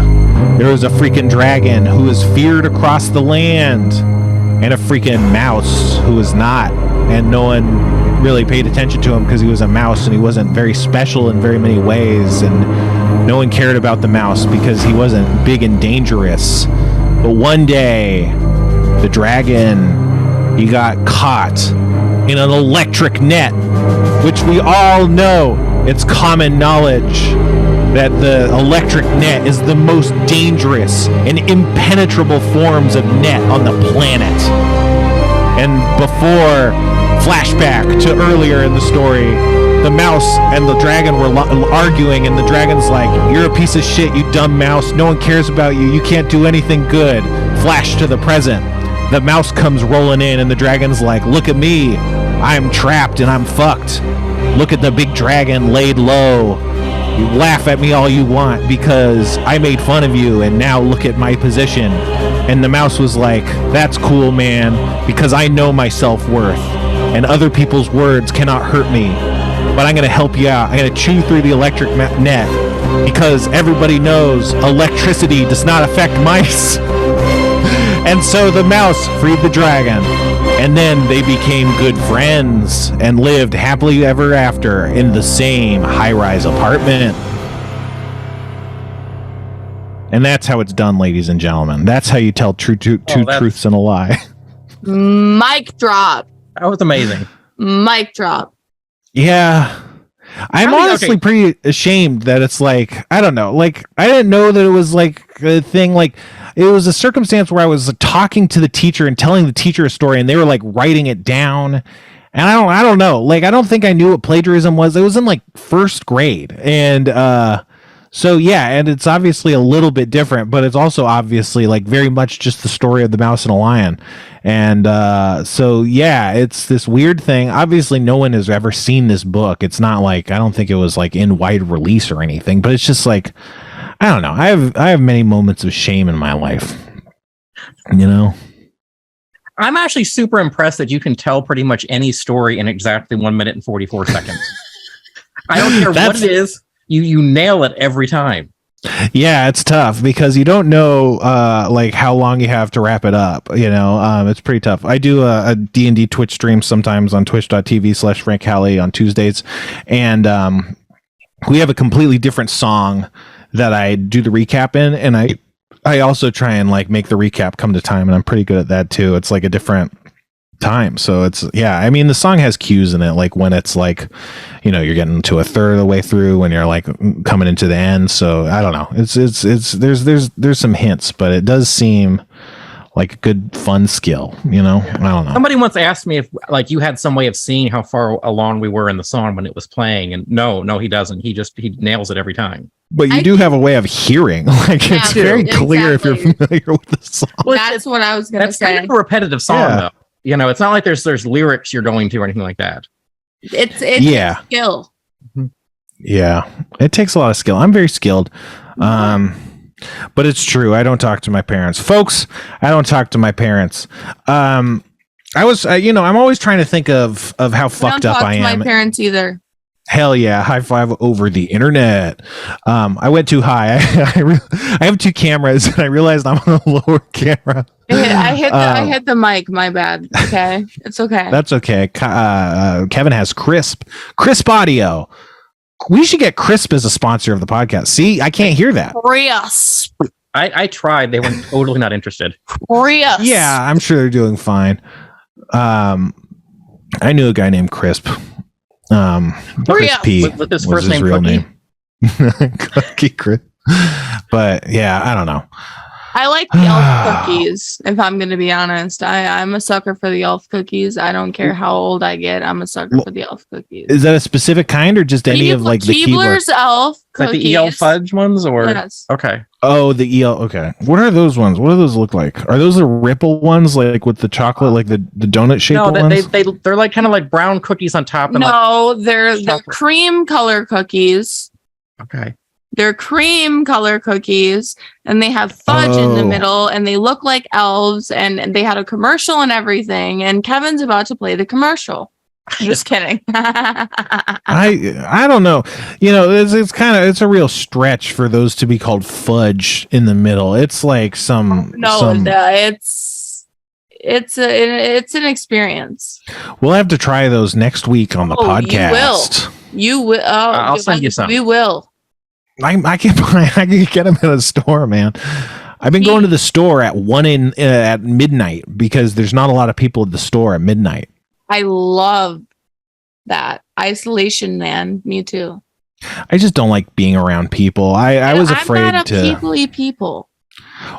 there was a freaking dragon who was feared across the land, and a freaking mouse who was not, and no one really paid attention to him because he was a mouse and he wasn't very special in very many ways, and no one cared about the mouse because he wasn't big and dangerous. But one day, the dragon, he got caught in an electric net, which we all know, it's common knowledge that the electric net is the most dangerous and impenetrable forms of net on the planet. And before, flashback to earlier in the story, the mouse and the dragon were arguing, and the dragon's like, "You're a piece of shit, you dumb mouse. No one cares about you. You can't do anything good." Flash to the present. The mouse comes rolling in, and the dragon's like, "Look at me. I'm trapped and I'm fucked. Look at the big dragon laid low. You laugh at me all you want because I made fun of you, and now look at my position." And the mouse was like, "That's cool, man, because I know my self-worth, and other people's words cannot hurt me. But I'm going to help you out. I'm going to chew through the electric net because everybody knows electricity does not affect mice." And so the mouse freed the dragon, and then they became good friends and lived happily ever after in the same high-rise apartment. And that's how it's done, ladies and gentlemen. That's how you tell two truths and a lie. Mic drop. That was amazing. Mic drop. Yeah. I'm honestly pretty ashamed that it's like, I don't know, like, I didn't know that it was like a thing, like, it was a circumstance where I was talking to the teacher and telling the teacher a story, and they were like writing it down. And I don't know, like, I don't think I knew what plagiarism was. It was in like first grade. And, so yeah, and it's obviously a little bit different, but it's also obviously like very much just the story of the mouse and a lion. And so yeah, it's this weird thing. Obviously no one has ever seen this book. It's not like, I don't think it was like in wide release or anything, but it's just like, I don't know. I have many moments of shame in my life. You know? I'm actually super impressed that you can tell pretty much any story in exactly 1 minute and 44 seconds. I don't care what it is. You nail it every time. Yeah, it's tough because you don't know like how long you have to wrap it up. You know, it's pretty tough. I do a D&D Twitch stream sometimes on twitch.tv/Frank Halley on Tuesdays. And we have a completely different song that I do the recap in. And I also try and like make the recap come to time. And I'm pretty good at that too. It's like a different time. So it's, yeah, I mean, the song has cues in it, like when it's like, you know, you're getting to a third of the way through when you're like coming into the end. So I don't know, it's there's some hints, but it does seem like a good fun skill, you know? I don't know. Somebody once asked me if like you had some way of seeing how far along we were in the song when it was playing, and no, he doesn't. He nails it every time. But you do have a way of hearing. Like it's very clear if you're familiar with the song. Well, that's what I was going to say. That's kind of a repetitive song, though. You know, it's not like there's lyrics you're going to or anything like that. It's a skill. Yeah, it takes a lot of skill. I'm very skilled. But it's true. I don't talk to my parents, folks. I don't talk to my parents. I was, I'm always trying to think of how fucked up I am. I don't talk to my parents either. Hell yeah! High five over the internet. I went too high. I have two cameras, and I realized I'm on the lower camera. I hit the mic. My bad. Okay, it's okay. That's okay. Kevin has crisp audio. We should get Crisp as a sponsor of the podcast. See, I can't hear that. Crisp. I tried. They were totally not interested. Crisp. Yeah, I'm sure they're doing fine. I knew a guy named Crisp. Crispy with his first name, Cookie. Cookie Crisp. But yeah, I don't know. I like the elf cookies, if I'm going to be honest. I'm a sucker for the elf cookies. I don't care how old I get. I'm a sucker for the elf cookies. Is that a specific kind or just any of like the Keebler's elf cookies? Like the EL fudge ones? Or yes. Okay. Oh, the EL. Okay. What are those ones? What do those look like? Are those the ripple ones, like with the chocolate, like the donut shaped ones? No, they're like kind of like brown cookies on top. And no, they're cream color cookies. Okay. They're cream color cookies, and they have fudge in the middle, and they look like elves, and they had a commercial and everything. And Kevin's about to play the commercial. I'm just kidding. I don't know. You know, it's a real stretch for those to be called fudge in the middle. It's like it's an experience. We'll have to try those next week on the podcast. You will. I'll send you some. We will. I can get them at a store, man. I've been going to the store at at midnight because there's not a lot of people at the store at midnight. I love that isolation, man. Me too. I just don't like being around people. I was afraid I'm not a people-y people.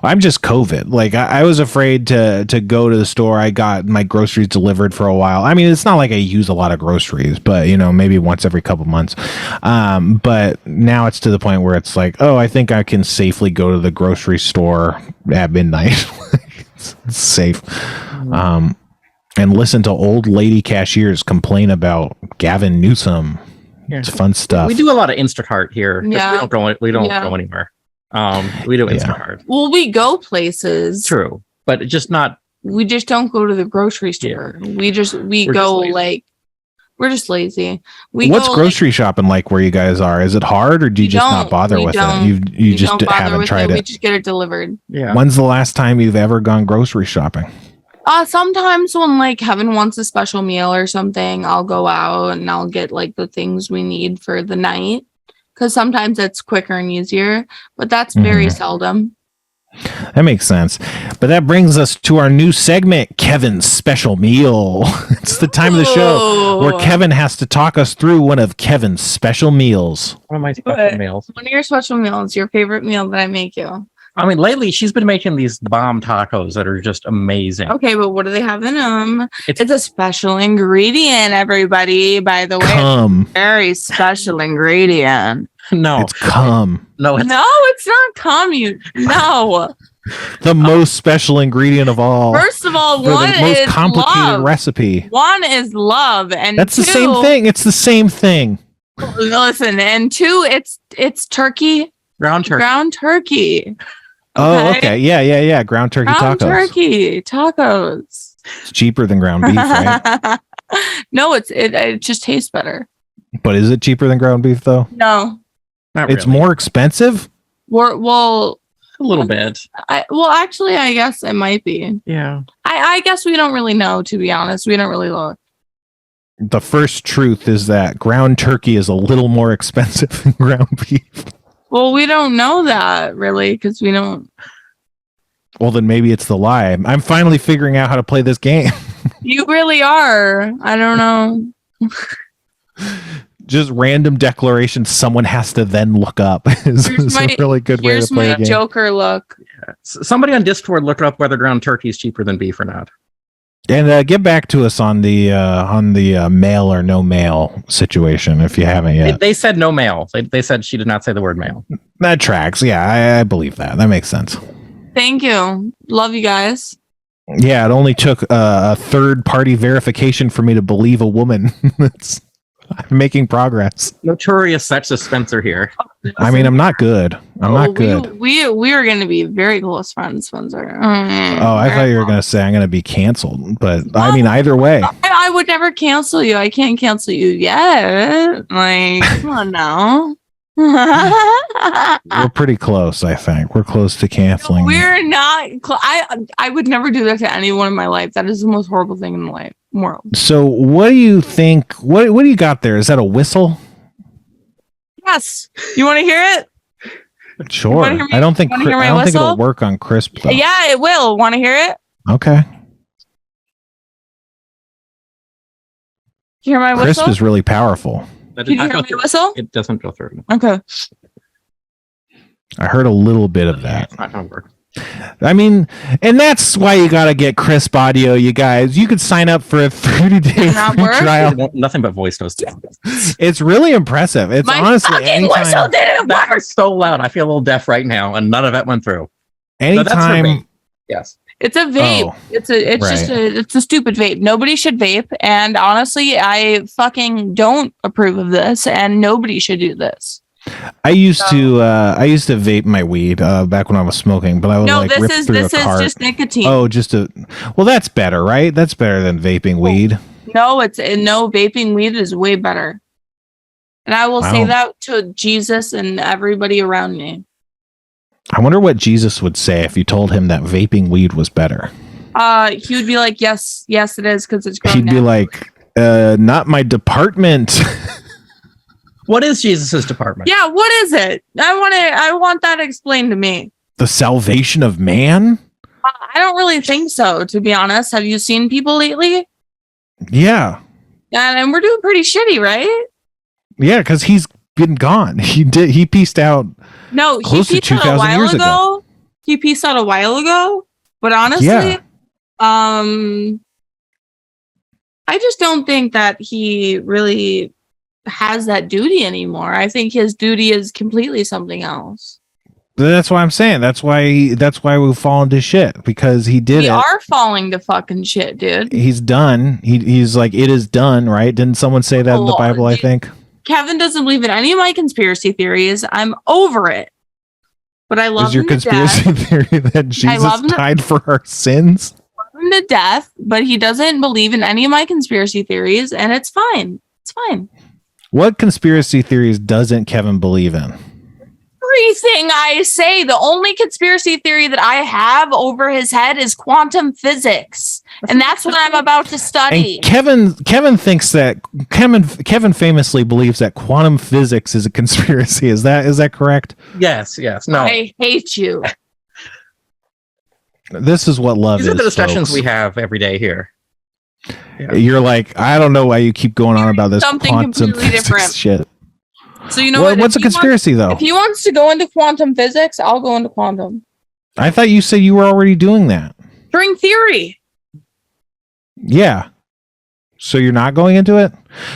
I'm just COVID. Like I was afraid to go to the store. I got my groceries delivered for a while. I mean, it's not like I use a lot of groceries, but maybe once every couple months. But now it's to the point where it's like, oh, I think I can safely go to the grocery store at midnight. It's safe. And listen to old lady cashiers complain about Gavin Newsom. Yeah. It's fun stuff. We do a lot of Instacart here. Yeah. We don't go anywhere. We do Instacart. Well, we go places. True, but just not. We just don't go to the grocery store. Yeah. We're just lazy. What's grocery shopping like where you guys are? Is it hard, or do you just not bother with it? You just haven't tried it. We just get it delivered. Yeah. When's the last time you've ever gone grocery shopping? Sometimes when Kevin wants a special meal or something, I'll go out and I'll get the things we need for the night. Because sometimes it's quicker and easier, but that's very seldom. That makes sense. But that brings us to our new segment, Kevin's Special Meal. It's the time of the show where Kevin has to talk us through one of Kevin's special meals. One of my special meals. One of your special meals, your favorite meal that I make you. I mean, lately she's been making these bomb tacos that are just amazing. Okay, but what do they have in them? It's a special ingredient, everybody. By the way, cum. Very special ingredient. No, it's cum. No, it's not cum. The most special ingredient of all. First of all, one is the most complicated love. Recipe. One is love, and that's the same thing. It's the same thing. Listen, and two, it's turkey. Ground turkey. Oh, okay. Yeah. Ground turkey tacos. It's cheaper than ground beef, right? No, it just tastes better. But is it cheaper than ground beef, though? No. Not really. It's more expensive? Well, a little bit. Actually, I guess it might be. Yeah. I guess we don't really know, to be honest. We don't really look. The first truth is that ground turkey is a little more expensive than ground beef. Well, we don't know that really because we don't. Well, then maybe it's the lie. I'm finally figuring out how to play this game. You really are. I don't know. Just random declarations someone has to then look up is a really good way to play a game. Here's my Joker look. Somebody on Discord look up whether ground turkey is cheaper than beef or not. And get back to us on the mail or no mail situation if you haven't yet. They said no mail. They said she did not say the word mail. That tracks. Yeah, I believe that. That makes sense. Thank you. Love you guys. Yeah, it only took a third-party verification for me to believe a woman. I'm making progress. Notorious sexist Spencer here. I mean, I'm not good. I'm not good. We are going to be very close friends, Spencer. I thought you were going to say I'm going to be canceled, but I mean, either way. I would never cancel you. I can't cancel you yet. Like, come on now. We're pretty close, I think. We're close to canceling. We're not. I would never do that to anyone in my life. That is the most horrible thing in the world. So, what do you think? What do you got there? Is that a whistle? Yes. You want to hear it? Sure. I don't think it'll work on crisp though. Yeah, it will. Want to hear it? Okay. You hear my whistle? Crisp is really powerful. Can you hear my whistle? It doesn't go through. Okay. I heard a little bit of that. It's not going to work. I mean, and that's why you got to get crisp audio, you guys. You could sign up for a 30-day free trial. Nothing but voice notes. It's really impressive. It's honestly whistle didn't work. That was so loud. I feel a little deaf right now, and none of that went through. Anytime. Yes. It's a vape. Oh, it's a stupid vape. Nobody should vape. And honestly, I fucking don't approve of this, and nobody should do this. I used to vape my weed back when I was smoking, but I would this is just nicotine. Oh, well, that's better, right? That's better than vaping weed. No, vaping weed is way better. And I will say that to Jesus and everybody around me. I wonder what Jesus would say if you told him that vaping weed was better. He would be like, yes, it is, because it's growing. He'd be like, not my department. What is Jesus's department? Yeah, what is it? I want that explained to me. The salvation of man? I don't really think so, to be honest. Have you seen people lately? Yeah. And we're doing pretty shitty, right? Yeah, because he's been gone. He pieced out. No, close he to pieced out a while ago. He pieced out a while ago. But honestly, I just don't think that he really has that duty anymore. I think his duty is completely something else. That's why I'm saying. That's why we fall into shit, because he did it. We are falling to fucking shit, dude. He's done. He's like, it is done, right? Didn't someone say that in the Bible, I think? Kevin doesn't believe in any of my conspiracy theories. I'm over it. But I love him to death. Is your conspiracy theory that Jesus died for our sins? I love him to death, but he doesn't believe in any of my conspiracy theories, and it's fine. It's fine. What conspiracy theories doesn't Kevin believe in? Everything I say. The only conspiracy theory that I have over his head is quantum physics, and that's what I'm about to study. And Kevin thinks that Kevin famously believes that quantum physics is a conspiracy. Is that correct? Yes. No. I hate you. This is what love is. These are the discussions folks. We have every day here. Yeah. You're like, I don't know why you keep going on about this quantum physics different shit. So you know what's a conspiracy though? If he wants to go into quantum physics, I'll go into quantum. I thought you said you were already doing that. String theory. Yeah. So you're not going into it?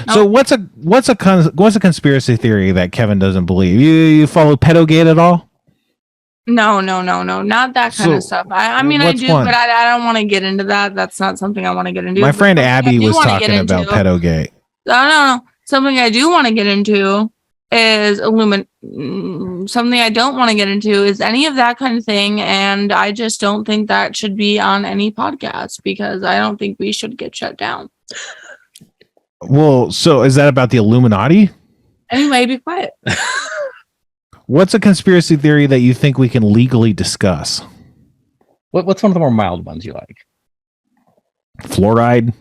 No. So what's a conspiracy theory that Kevin doesn't believe? You follow pedogate at all? No, not that kind of stuff. I mean, I do, but I don't want to get into that. That's not something I want to get into. My friend Abby was talking about pedogate. No. Something I do want to get into is something I don't want to get into is any of that kind of thing, and I just don't think that should be on any podcast, because I don't think we should get shut down. Well, so is that about the Illuminati? Anyway, be quiet. What's a conspiracy theory that you think we can legally discuss? What's one of the more mild ones you like? Fluoride.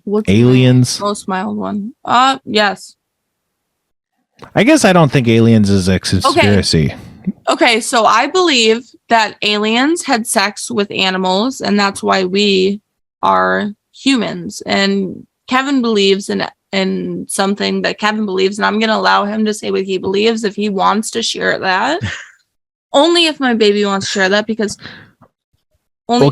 What's aliens? The most mild one? Yes. I guess I don't think aliens is a conspiracy. Okay, so I believe that aliens had sex with animals, and that's why we are humans. And Kevin believes in in something that Kevin believes, and I'm going to allow him to say what he believes if he wants to share that. Only if my baby wants to share that, because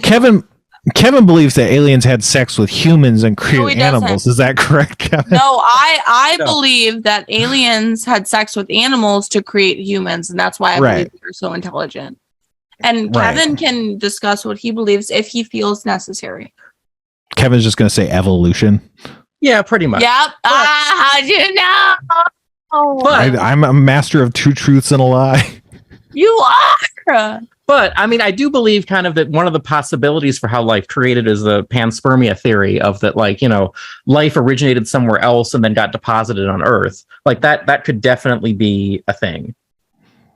Kevin believes that aliens had sex with humans and created animals. Is that correct, Kevin? No, I believe that aliens had sex with animals to create humans, and that's why I believe they're so intelligent. And Kevin can discuss what he believes if he feels necessary. Kevin's just going to say evolution. Yeah, pretty much. Yep. How'd you know? But I'm a master of two truths and a lie. You are. But I mean, I do believe kind of that one of the possibilities for how life created is the panspermia theory of that, like, you know, life originated somewhere else and then got deposited on Earth. Like that could definitely be a thing.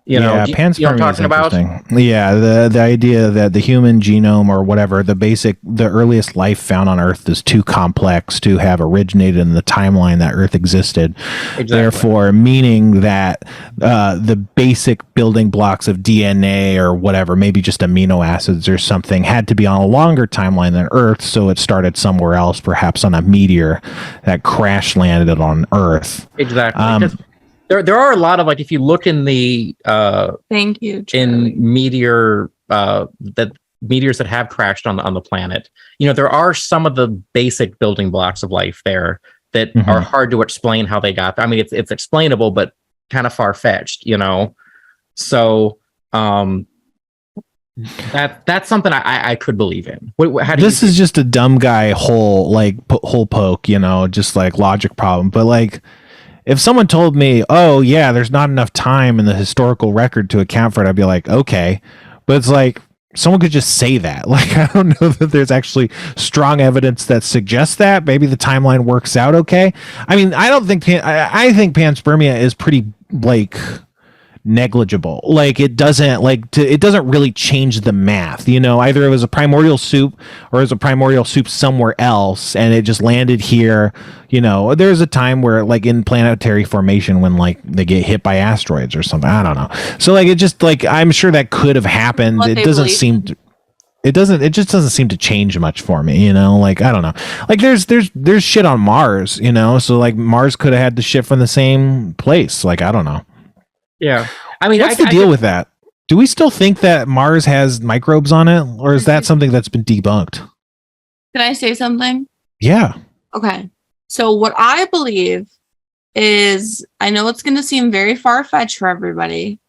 You know, panspermia you know what I'm talking about? Yeah, the idea that the human genome or whatever, the earliest life found on Earth is too complex to have originated in the timeline that Earth existed. Exactly. Therefore, meaning that the basic building blocks of DNA or whatever, maybe just amino acids or something, had to be on a longer timeline than Earth, so it started somewhere else, perhaps on a meteor that crash landed on Earth. Exactly. There are a lot of, like, if you look in the thank you, Charlie. In meteors that have crashed on the planet, you know, there are some of the basic building blocks of life there that are hard to explain how they got there. I mean, it's explainable, but kind of far-fetched, you know. So that's something I could believe in. This is just a dumb guy hole poke, you know, just like logic problem, but like, if someone told me, oh, yeah, there's not enough time in the historical record to account for it, I'd be like, okay. But it's like, someone could just say that. Like, I don't know that there's actually strong evidence that suggests that. Maybe the timeline works out okay. I mean, I think panspermia is pretty, like, negligible. Like, it doesn't really change the math, you know. Either it was a primordial soup or it was a primordial soup somewhere else and it just landed here, you know. There's a time where, like, in planetary formation, when like they get hit by asteroids or something, I don't know. So like, it just, like, I'm sure that could have happened. It just doesn't seem to change much for me, you know. Like, I don't know, like there's shit on Mars, you know, so like Mars could have had the shit from the same place. Like, I don't know. Yeah. I mean, what's the deal with that? Do we still think that Mars has microbes on it, or is that something that's been debunked? Can I say something? Yeah. Okay. So what I believe is, I know it's going to seem very far-fetched for everybody,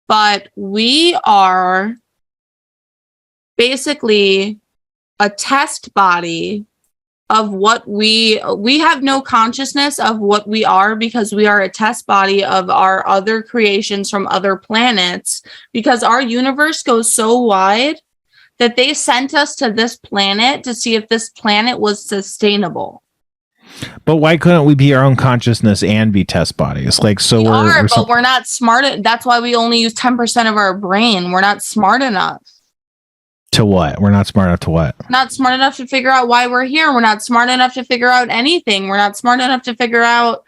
but we are basically a test body of what we have no consciousness of what we are, because we are a test body of our other creations from other planets, because our universe goes so wide that they sent us to this planet to see if this planet was sustainable. But why couldn't we be our own consciousness and be test bodies? Like, so we're not smart. That's why we only use 10% of our brain. We're not smart enough. To what? We're not smart enough to what? Not smart enough to figure out why we're here. We're not smart enough to figure out anything. We're not smart enough to figure out.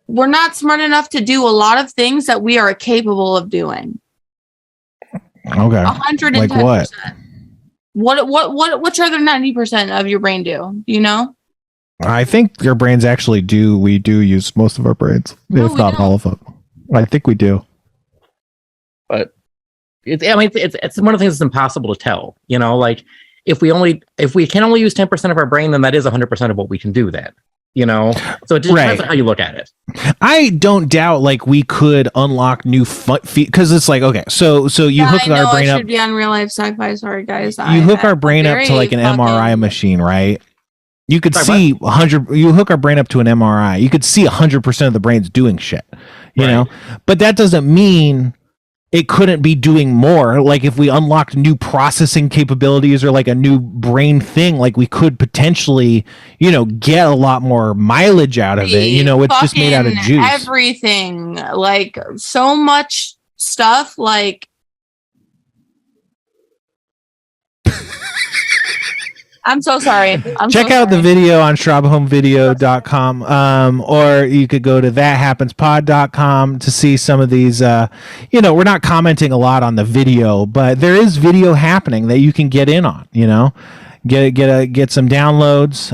We're not smart enough to do a lot of things that we are capable of doing. Okay. 110%. Like what? Which other 90% of your brain do? Do you know? I think your brains actually do. We do use most of our brains, if not all of them. I think we do. But it's one of the things that's impossible to tell. You know, like if we can only use 10% of our brain, then that is 100% of what we can do then. You know, so it just depends on how you look at it. I don't doubt, like, we could unlock new because it's like, okay, so you hook our brain up. Should be on real life sci-fi. Sorry, guys. You hook our brain up to like an MRI machine, right? You could see 100. You hook our brain up to an MRI. You could see 100% of the brain's doing shit. You know, but that doesn't mean it couldn't be doing more. Like, if we unlocked new processing capabilities or like a new brain thing, like, we could potentially, you know, get a lot more mileage out of it. You know, it's just made out of juice. Everything, like, so much stuff, like. I'm so sorry. Check out the video on ShrubHomeVideo.com, or you could go to thathappenspod.com to see some of these. You know, we're not commenting a lot on the video, but there is video happening that you can get in on. You know, get some downloads.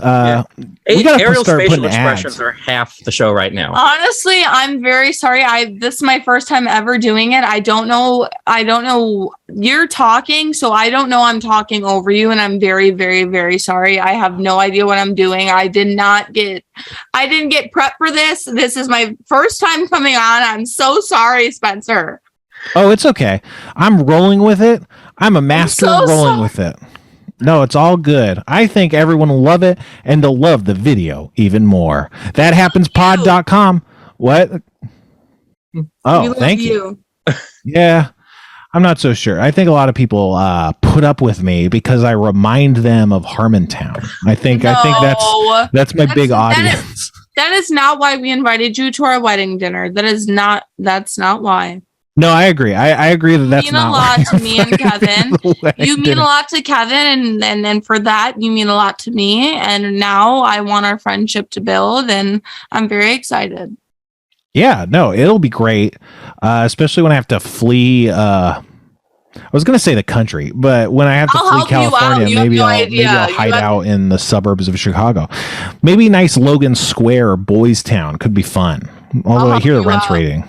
We gotta Ariel's start facial putting expressions ads. are half the show right now. Honestly, I'm very sorry. This is my first time ever doing it. I don't know. You're talking, so I don't know I'm talking over you, and I'm very, very, very sorry. I have no idea what I'm doing. I didn't get prepped for this. This is my first time coming on. I'm so sorry, Spencer. Oh, it's okay. I'm rolling with it. I'm a master of rolling with it. No, it's all good. I think everyone will love it, and they'll love the video even more. ThatHappensPod.com. What? Oh, thank you. Yeah, I'm not so sure. I think a lot of people put up with me because I remind them of Harmontown. I think that's my big audience. That is not why we invited you to our wedding dinner. That's not why. No, I agree. I agree that's not. You mean a lot to me and Kevin. You mean a lot to Kevin, and for that, you mean a lot to me. And now I want our friendship to build, and I'm very excited. Yeah, no, it'll be great, especially when I have to flee. I was going to say the country, but when I have to flee California, maybe I'll hide out in the suburbs of Chicago. Maybe nice Logan Square or Boys Town could be fun. Although I hear the rent's rating.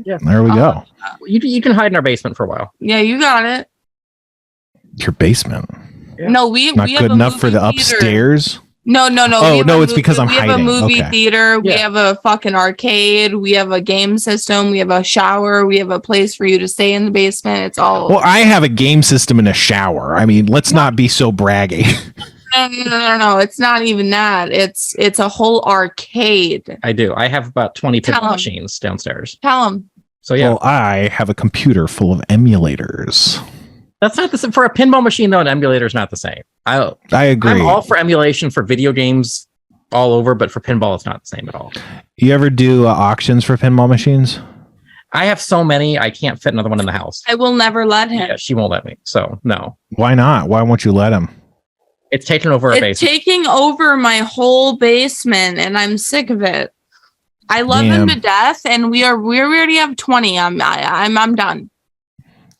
Yeah, there we go. You can hide in our basement for a while. Yeah, you got it. Your basement? Yeah. No, we not good enough for the upstairs. No. Oh no, it's because I'm hiding. We have a movie theater. We have a fucking arcade. We have a game system. We have a shower. We have a place for you to stay in the basement. It's all. Well, I have a game system and a shower. I mean, let's not be so braggy. No. It's not even that. It's a whole arcade. I do. I have about 20 pinball machines downstairs. Tell them. So yeah. Well, I have a computer full of emulators. That's not the same. For a pinball machine, though, an emulator is not the same. I agree. I'm all for emulation for video games all over, but for pinball, it's not the same at all. You ever do auctions for pinball machines? I have so many, I can't fit another one in the house. I will never let him. Yeah, she won't let me. So no. Why not? Why won't you let him? It's taking over our basement. It's taking over my whole basement, and I'm sick of it. I love him to death, and we already have 20. I'm done.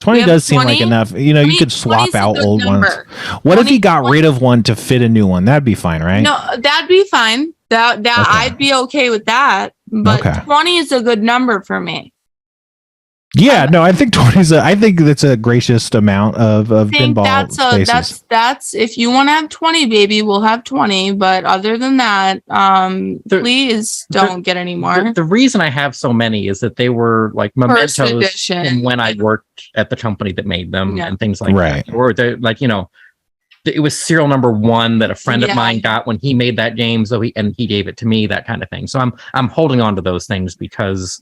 20 does seem like enough. You know, you could swap out old ones. What if he got rid of one to fit a new one? That'd be fine, right? No, that'd be fine. That okay. I'd be okay with that. But 20 is a good number for me. Yeah, no, I think 20 I think that's a gracious amount of pinball spaces. That's if you want to have 20, baby, we'll have 20. But other than that, please don't get any more. The reason I have so many is that they were like mementos from when I worked at the company that made them and things like that. Or they're like, you know, it was serial number 1 that a friend of mine got when he made that game. So he gave it to me, that kind of thing. So I'm holding on to those things because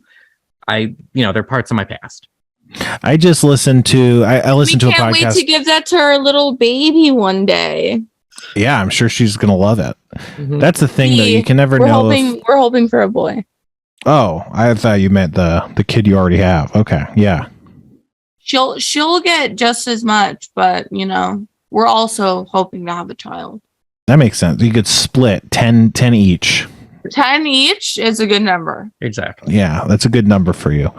they're parts of my past. I just listened to I listened to a podcast. Can't wait to give that to our little baby one day. Yeah, I'm sure she's gonna love it. Mm-hmm. That's the thing, though. You can never know. We're hoping for a boy. Oh, I thought you meant the kid you already have. Okay, yeah. She'll get just as much, but we're also hoping to have a child. That makes sense. You could split 10 each. 10 each is a good number. Exactly. Yeah, that's a good number for you.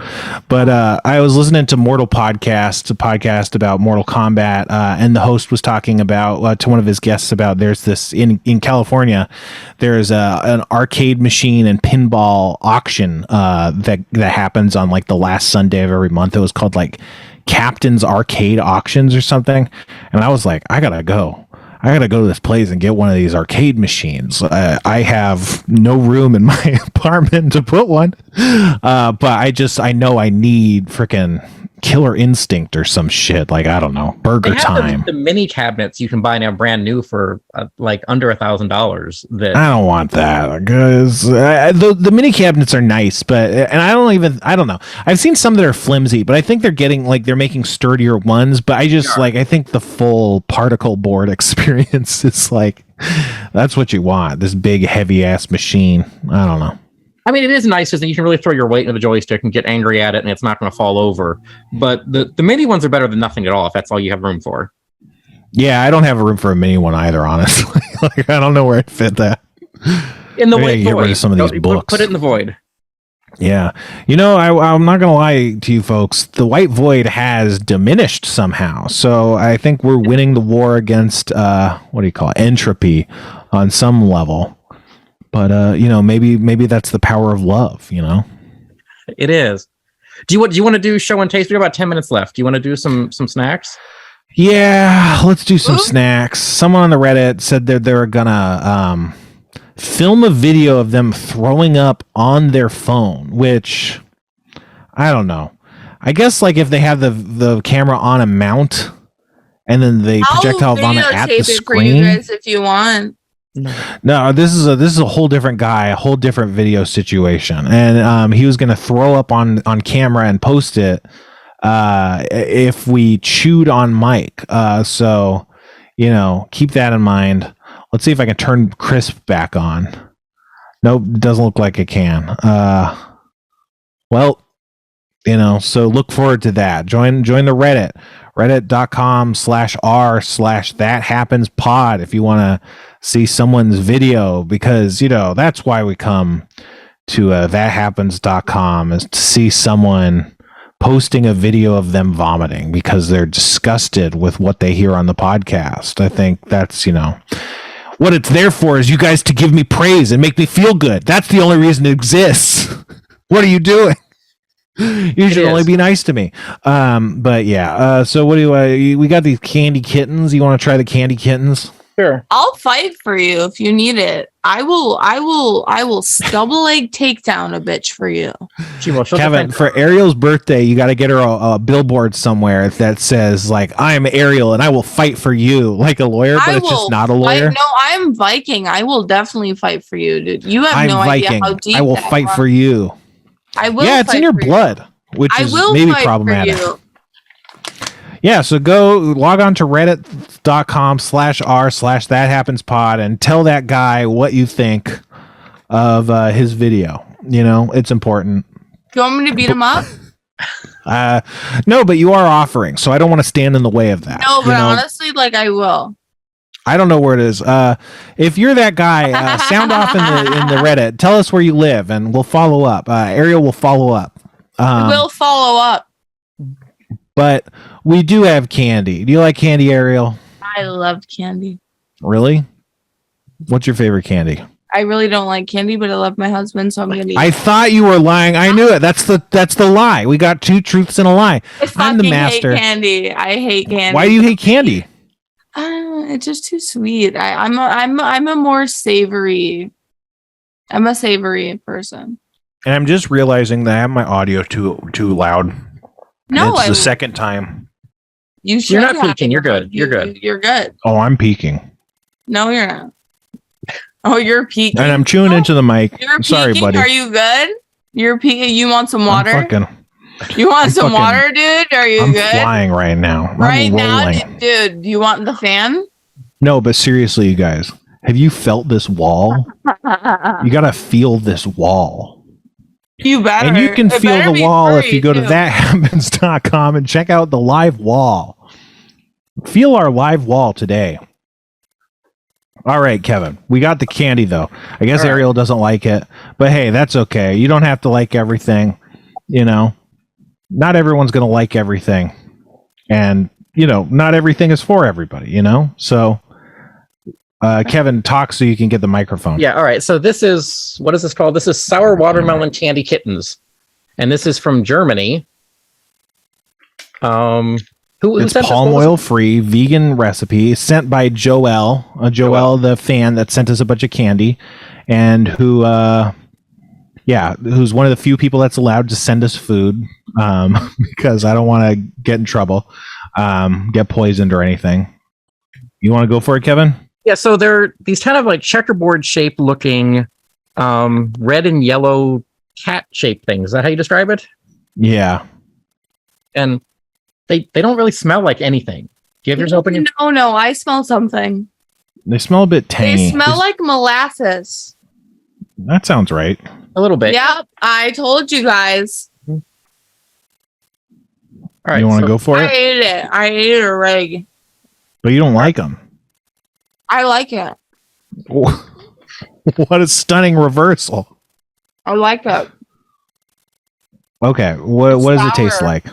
But I was listening to Mortal Podcast, a podcast about Mortal Kombat, and the host was talking about to one of his guests about there's this in California, there's an arcade machine and pinball auction that happens on like the last Sunday of every month. It was called like Captain's Arcade Auctions or something, and I was like, I gotta go to this place and get one of these arcade machines. I have no room in my apartment to put one, but I know I need freaking Killer Instinct or some shit. Like, I don't know, Burger Time. The mini cabinets you can buy now brand new for like under $1,000. That I don't want that because the mini cabinets are nice, but I don't know. I've seen some that are flimsy, but I think they're making sturdier ones. But I think the full particle board experience is like that's what you want. This big heavy ass machine. I don't know. I mean, it is nice because you can really throw your weight into the joystick and get angry at it, and it's not going to fall over. But the mini ones are better than nothing at all if that's all you have room for. Yeah, I don't have room for a mini one either, honestly. Like, I don't know where I'd fit that. In the white void. Get rid of some of these books. Put it in the void. Yeah. I'm not going to lie to you folks. The white void has diminished somehow. So I think we're winning the war against, entropy on some level. But maybe that's the power of love. It is. Do you want to do show and taste? We have about 10 minutes left. Do you want to do some snacks? Yeah, let's do some snacks. Someone on the Reddit said that they're gonna film a video of them throwing up on their phone, which I don't know. I guess like if they have the camera on a mount and then they projectile vomit at the screen. For you guys if you want. No, this is a whole different guy, a whole different video situation, and he was gonna throw up on camera and post it if we chewed on mic. So keep that in mind. Let's see if I can turn Crisp back on. Nope, doesn't look like it can. So look forward to that. Join the Reddit, reddit.com/r/thathappenspod if you want to see someone's video, because that's why we come to thathappens.com, is to see someone posting a video of them vomiting because they're disgusted with what they hear on the podcast. I think that's what it's there for, is you guys to give me praise and make me feel good. That's the only reason it exists. What are you doing? You should only be nice to me. But yeah. So what we got these candy kittens. You want to try the candy kittens? Sure. I'll fight for you if you need it. I will double leg takedown a bitch for you. Kevin, for Ariel's birthday, you got to get her a billboard somewhere that says like, "I am Ariel and I will fight for you," like a lawyer, but it's just not a lawyer. No, I'm Viking. I will definitely fight for you, dude. You have no idea how deep I will fight for you. I will. Yeah, it's in your blood, which is maybe problematic. Yeah, so go log on to reddit.com/r/thathappenspod and tell that guy what you think of his video. It's important. Do you want me to beat him up? No, but you are offering, so I don't want to stand in the way of that. No, but honestly, I will. I don't know where it is. If you're that guy, sound off in the Reddit. Tell us where you live, and we'll follow up. Ariel will follow up. We'll follow up. But we do have candy. Do you like candy, Ariel? I love candy. Really? What's your favorite candy? I really don't like candy, but I love my husband, so I'm gonna eat. I thought you were lying. I knew it. That's the lie. We got two truths and a lie. I'm the master. Hate candy. I hate candy. Why do you hate candy? It's just too sweet. I'm a more savory. I'm a savory person. And I'm just realizing that I have my audio too loud. No, it's the second time. You're not peaking. You're good. You're good. You're good. Oh, I'm peaking. No, you're not. Oh, you're peaking. And I'm chewing into the mic. You're sorry, buddy. Are you good? You're peaking. You want some water? You I'm want some water, dude? Are you good? I'm flying right now. Right now, dude. Do you want the fan? No, but seriously, you guys, have you felt this wall? You gotta feel this wall. You better. And you can feel the wall if you go to thathappens.com and check out the live wall. Feel our live wall today. All right, Kevin. We got the candy, though. I guess Ariel doesn't like it. But hey, that's okay. You don't have to like everything. Not everyone's going to like everything. And, not everything is for everybody, So, Kevin, talk so you can get the microphone. Yeah, all right. So this is, what is this called? This is Sour Watermelon Candy Kittens. And this is from Germany. It's palm oil free vegan recipe sent by Joel. Joel, the fan that sent us a bunch of candy, and who's one of the few people that's allowed to send us food, because I don't want to get in trouble, get poisoned or anything. You want to go for it, Kevin? Yeah. So they're these kind of like checkerboard shaped looking, red and yellow cat shaped things. Is that how you describe it? Yeah. And they don't really smell like anything. Do you have yours open? No, I smell something. They smell a bit tangy. They smell like molasses. That sounds right. A little bit. Yep, I told you guys. All right. You want to go for it? I ate it already. But you don't like them. I like it. What a stunning reversal. I like it. Okay, what does it taste like?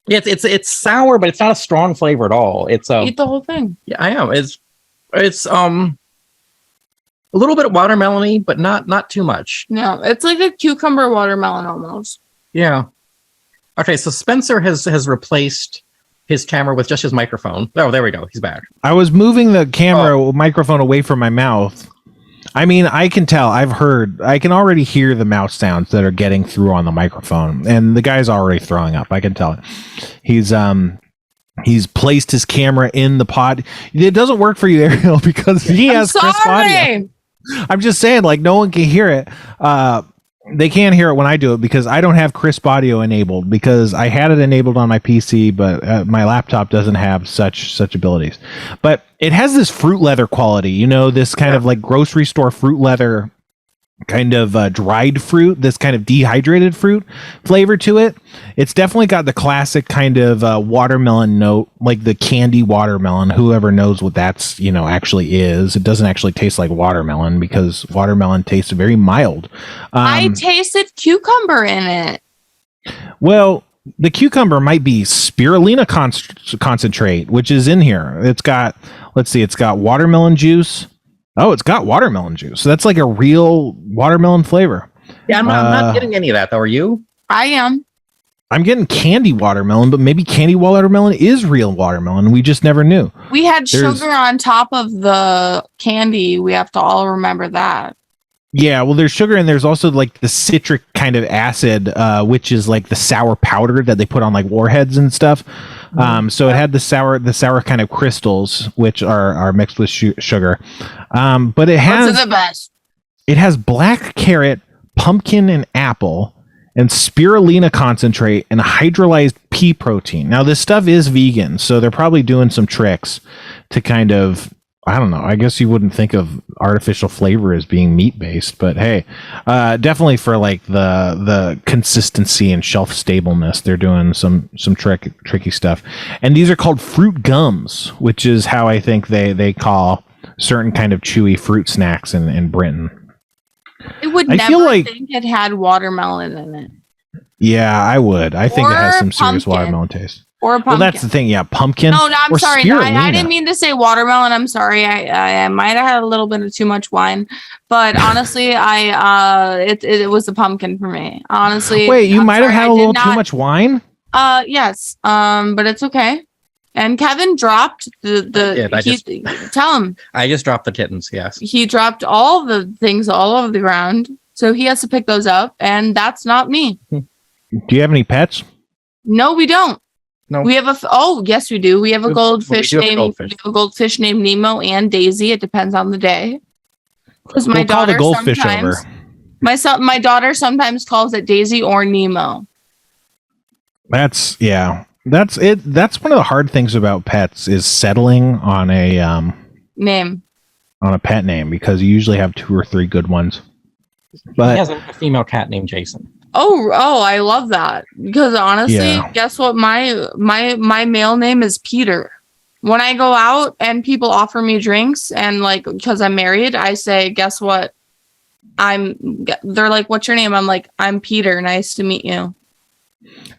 It's sour, but it's not a strong flavor at all. It's eat the whole thing. Yeah, I am. It's A little bit watermelony, but not too much. No, it's like a cucumber watermelon almost. Yeah. Okay, so Spencer has replaced his camera with just his microphone. Oh, there we go. He's back. I was moving the camera microphone away from my mouth. I mean, I can tell. I can already hear the mouth sounds that are getting through on the microphone, and the guy's already throwing up. I can tell it. He's placed his camera in the pod. It doesn't work for you, Ariel, because he has crisp audio. I'm just saying, like, no one can hear it. They can't hear it when I do it because I don't have crisp audio enabled, because I had it enabled on my PC, but my laptop doesn't have such abilities. But it has this fruit leather quality, you know, this kind of like grocery store fruit leather kind of dried fruit, this kind of dehydrated fruit flavor to it. It's definitely got the classic kind of watermelon note, like the candy watermelon. Whoever knows what that's, you know, actually is. It doesn't actually taste like watermelon because watermelon tastes very mild. I tasted cucumber in it. Well, the cucumber might be spirulina concentrate, which is in here. It's got, let's see, it's got watermelon juice. Oh, it's got watermelon juice. So that's like a real watermelon flavor. Yeah, I'm not getting any of that, though. Are you? I am. I'm getting candy watermelon, but maybe candy watermelon is real watermelon. We just never knew. We had sugar on top of the candy. We have to all remember that. Yeah, well, there's sugar, and there's also like the citric kind of acid, which is like the sour powder that they put on like warheads and stuff. So it had the sour kind of crystals, which are mixed with sugar. But it has the best. It has black carrot, pumpkin, and apple, and spirulina concentrate and hydrolyzed pea protein. Now this stuff is vegan, so they're probably doing some tricks to kind of, I don't know. I guess you wouldn't think of artificial flavor as being meat based, but hey, definitely for like the consistency and shelf stableness, they're doing some tricky stuff. And these are called fruit gums, which is how I think they call certain kind of chewy fruit snacks in Britain. I would never think it had watermelon in it. Yeah, I would. I think it has some serious watermelon taste. Or a pumpkin. Well, that's the thing. Yeah, pumpkin. No, I'm sorry. No, I didn't mean to say watermelon. I'm sorry. I might have had a little bit of too much wine, but honestly, it was the pumpkin for me. Honestly. Wait, you might have had a little too much wine? Yes. But it's okay. And Kevin dropped tell him. I just dropped the kittens. Yes. He dropped all the things all over the ground, so he has to pick those up, and that's not me. Do you have any pets? No, we don't. No. We have yes, we do. We have a goldfish named Nemo and Daisy. It depends on the day. Because my daughter goldfish over. My daughter sometimes calls it Daisy or Nemo. That's it. That's one of the hard things about pets is settling on a name. On a pet name, because you usually have 2 or 3 good ones. But he has a female cat named Jason. Oh, I love that. Because honestly, guess what? My male name is Peter. When I go out and people offer me drinks, and like, because I'm married, I say, guess what? They're like, what's your name? I'm like, I'm Peter. Nice to meet you.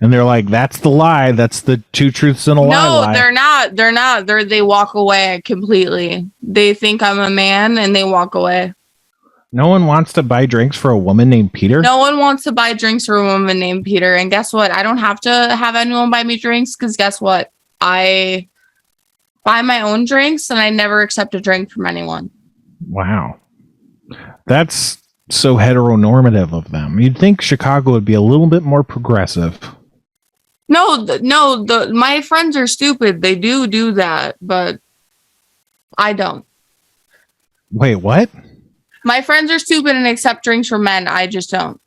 And they're like, that's the lie. That's the 2 truths and a lie. No, they're not. They walk away completely. They think I'm a man and they walk away. No one wants to buy drinks for a woman named Peter? No one wants to buy drinks for a woman named Peter. And guess what? I don't have to have anyone buy me drinks, because guess what? I buy my own drinks and I never accept a drink from anyone. Wow. That's so heteronormative of them. You'd think Chicago would be a little bit more progressive. No, my friends are stupid. They do that, but I don't. Wait, what? My friends are stupid and accept drinks from men. I just don't.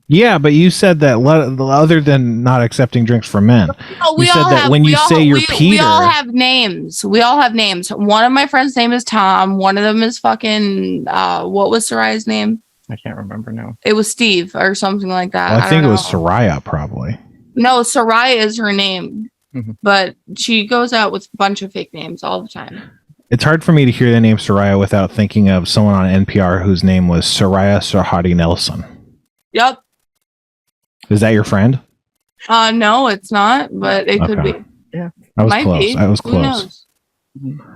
Yeah, but you said that other than not accepting drinks from men. No, you said that when you say you're Peter. We all have names. One of my friends' name is Tom. One of them is fucking, what was Soraya's name? I can't remember now. It was Steve or something like that. Well, I think it was Soraya, probably. No, Soraya is her name. Mm-hmm. But she goes out with a bunch of fake names all the time. It's hard for me to hear the name Soraya without thinking of someone on NPR whose name was Soraya Sarhadi Nelson. Yep. Is that your friend? No, it's not, but it could be. Yeah. I was close. I was close. Who knows?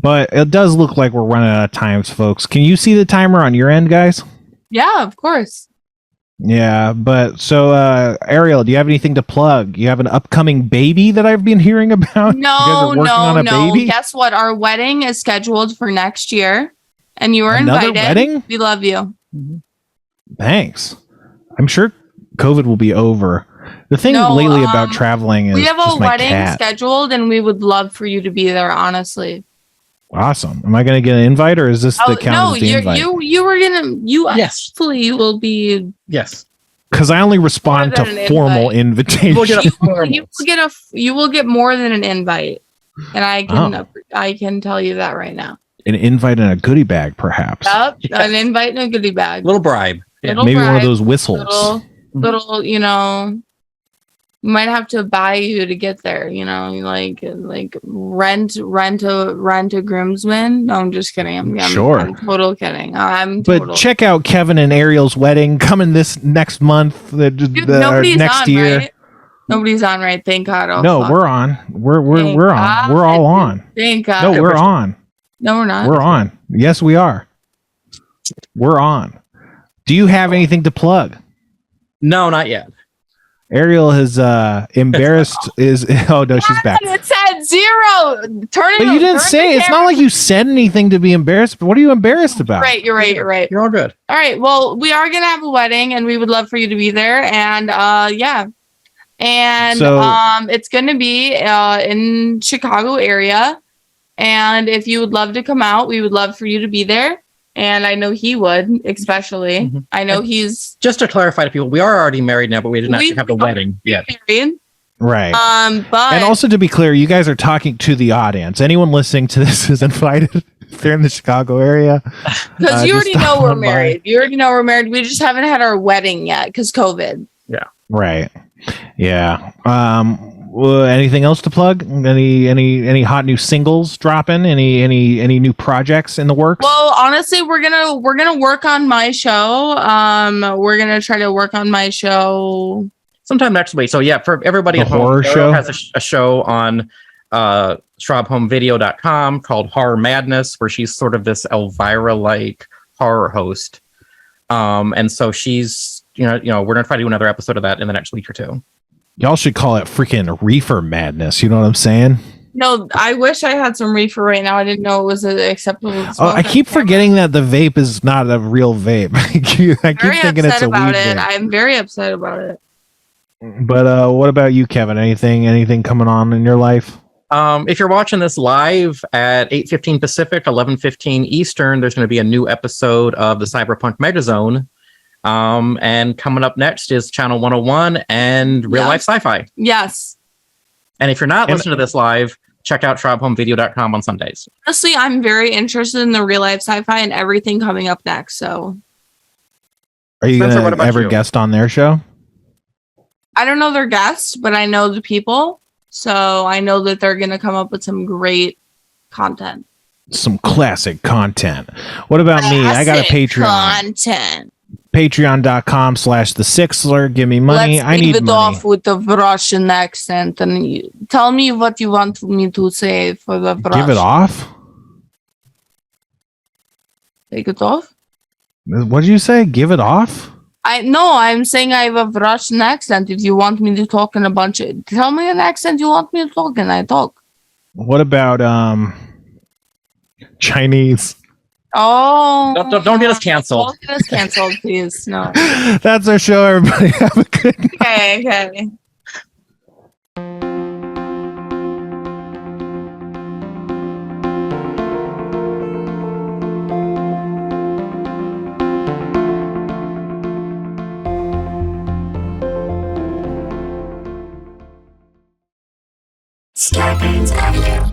But it does look like we're running out of times, folks. Can you see the timer on your end, guys? Yeah, of course. Yeah, but so Ariel, do you have anything to plug? You have an upcoming baby that I've been hearing about? You guys are working on a baby? Guess what? Our wedding is scheduled for next year, and you are Another invited. wedding? We love you. Thanks. I'm sure COVID will be over. The thing lately about traveling is we have just a my wedding cat. scheduled, and we would love for you to be there. Honestly. Awesome. Am I going to get an invite, or is this the count as the invite? You were gonna. Yes. Hopefully, you will be. Yes. Because I only respond to formal invitations. You will get more than an invite, and I can tell you that right now. An invite and a goodie bag, perhaps. Yep, an invite and a goodie bag. Little bribe. Yeah. Maybe one of those whistles. Little, might have to buy you to get there. Like rent a groomsman. No, I'm just kidding. I'm total kidding. But check out Kevin and Ariel's wedding coming this next month. Next year. Right? Nobody's on, right? Thank God. Oh, no, we're on. We're on. We're all on. Thank God. No, we're on. No, we're not. We're on. Yes, we are. We're on. Do you have anything to plug? No, not yet. Ariel has embarrassed she's back. It said 0. But you didn't say it's not like you said anything to be embarrassed, but what are you embarrassed about? Right, you're right. You're all good. All right. Well, we are gonna have a wedding and we would love for you to be there. And yeah. And it's gonna be in Chicago area. And if you would love to come out, we would love for you to be there. And I know he would, especially. Mm-hmm. I know he's... Just to clarify to people, we are already married now, but we didn't actually have the wedding yet. Right. But... And also to be clear, you guys are talking to the audience. Anyone listening to this is invited if they're in the Chicago area. Because you already know we're married. You already know we're married. We just haven't had our wedding yet because COVID. Yeah. Right. Yeah. Anything else to plug? Any hot new singles dropping? Any new projects in the works? Well, honestly, we're gonna work on my show. We're gonna try to work on my show sometime next week. So yeah, for everybody at home, horror show has a show on SchrobHomeVideo.com called Horror Madness, where she's sort of this Elvira-like horror host. And so she's we're gonna try to do another episode of that in the next week or two. Y'all should call it freaking reefer madness. You know what I'm saying? No, I wish I had some reefer right now. I didn't know it was acceptable. I keep forgetting that the vape is not a real vape. I keep thinking it's a weed vape. I'm very upset about it. But what about you, Kevin? Anything coming on in your life? If you're watching this live at 8:15 Pacific, 11:15 Eastern, there's going to be a new episode of the Cyberpunk Megazone. And coming up next is Channel 101 and Real Life Sci-Fi. Yes. And if you're not listening to this live, check out SchrobHomeVideo.com on Sundays. Honestly, I'm very interested in the Real Life Sci-Fi and everything coming up next. So, are you going to ever guest on their show? I don't know their guests, but I know the people. So I know that they're going to come up with some great content. Some classic content. What about me? I got a Patreon. Content. Patreon.com/thesixler. Give me money. I need money. Let's leave it off with the Russian accent and tell me what you want me to say for the Russian. Give it off? Take it off? What did you say? Give it off? I'm saying I have a Russian accent. If you want me to talk in tell me an accent you want me to talk and I talk. What about Chinese? Oh, don't get us canceled. Don't get us canceled, please. No. That's our show, everybody. Have a good night. Okay. Scarpins Avenue.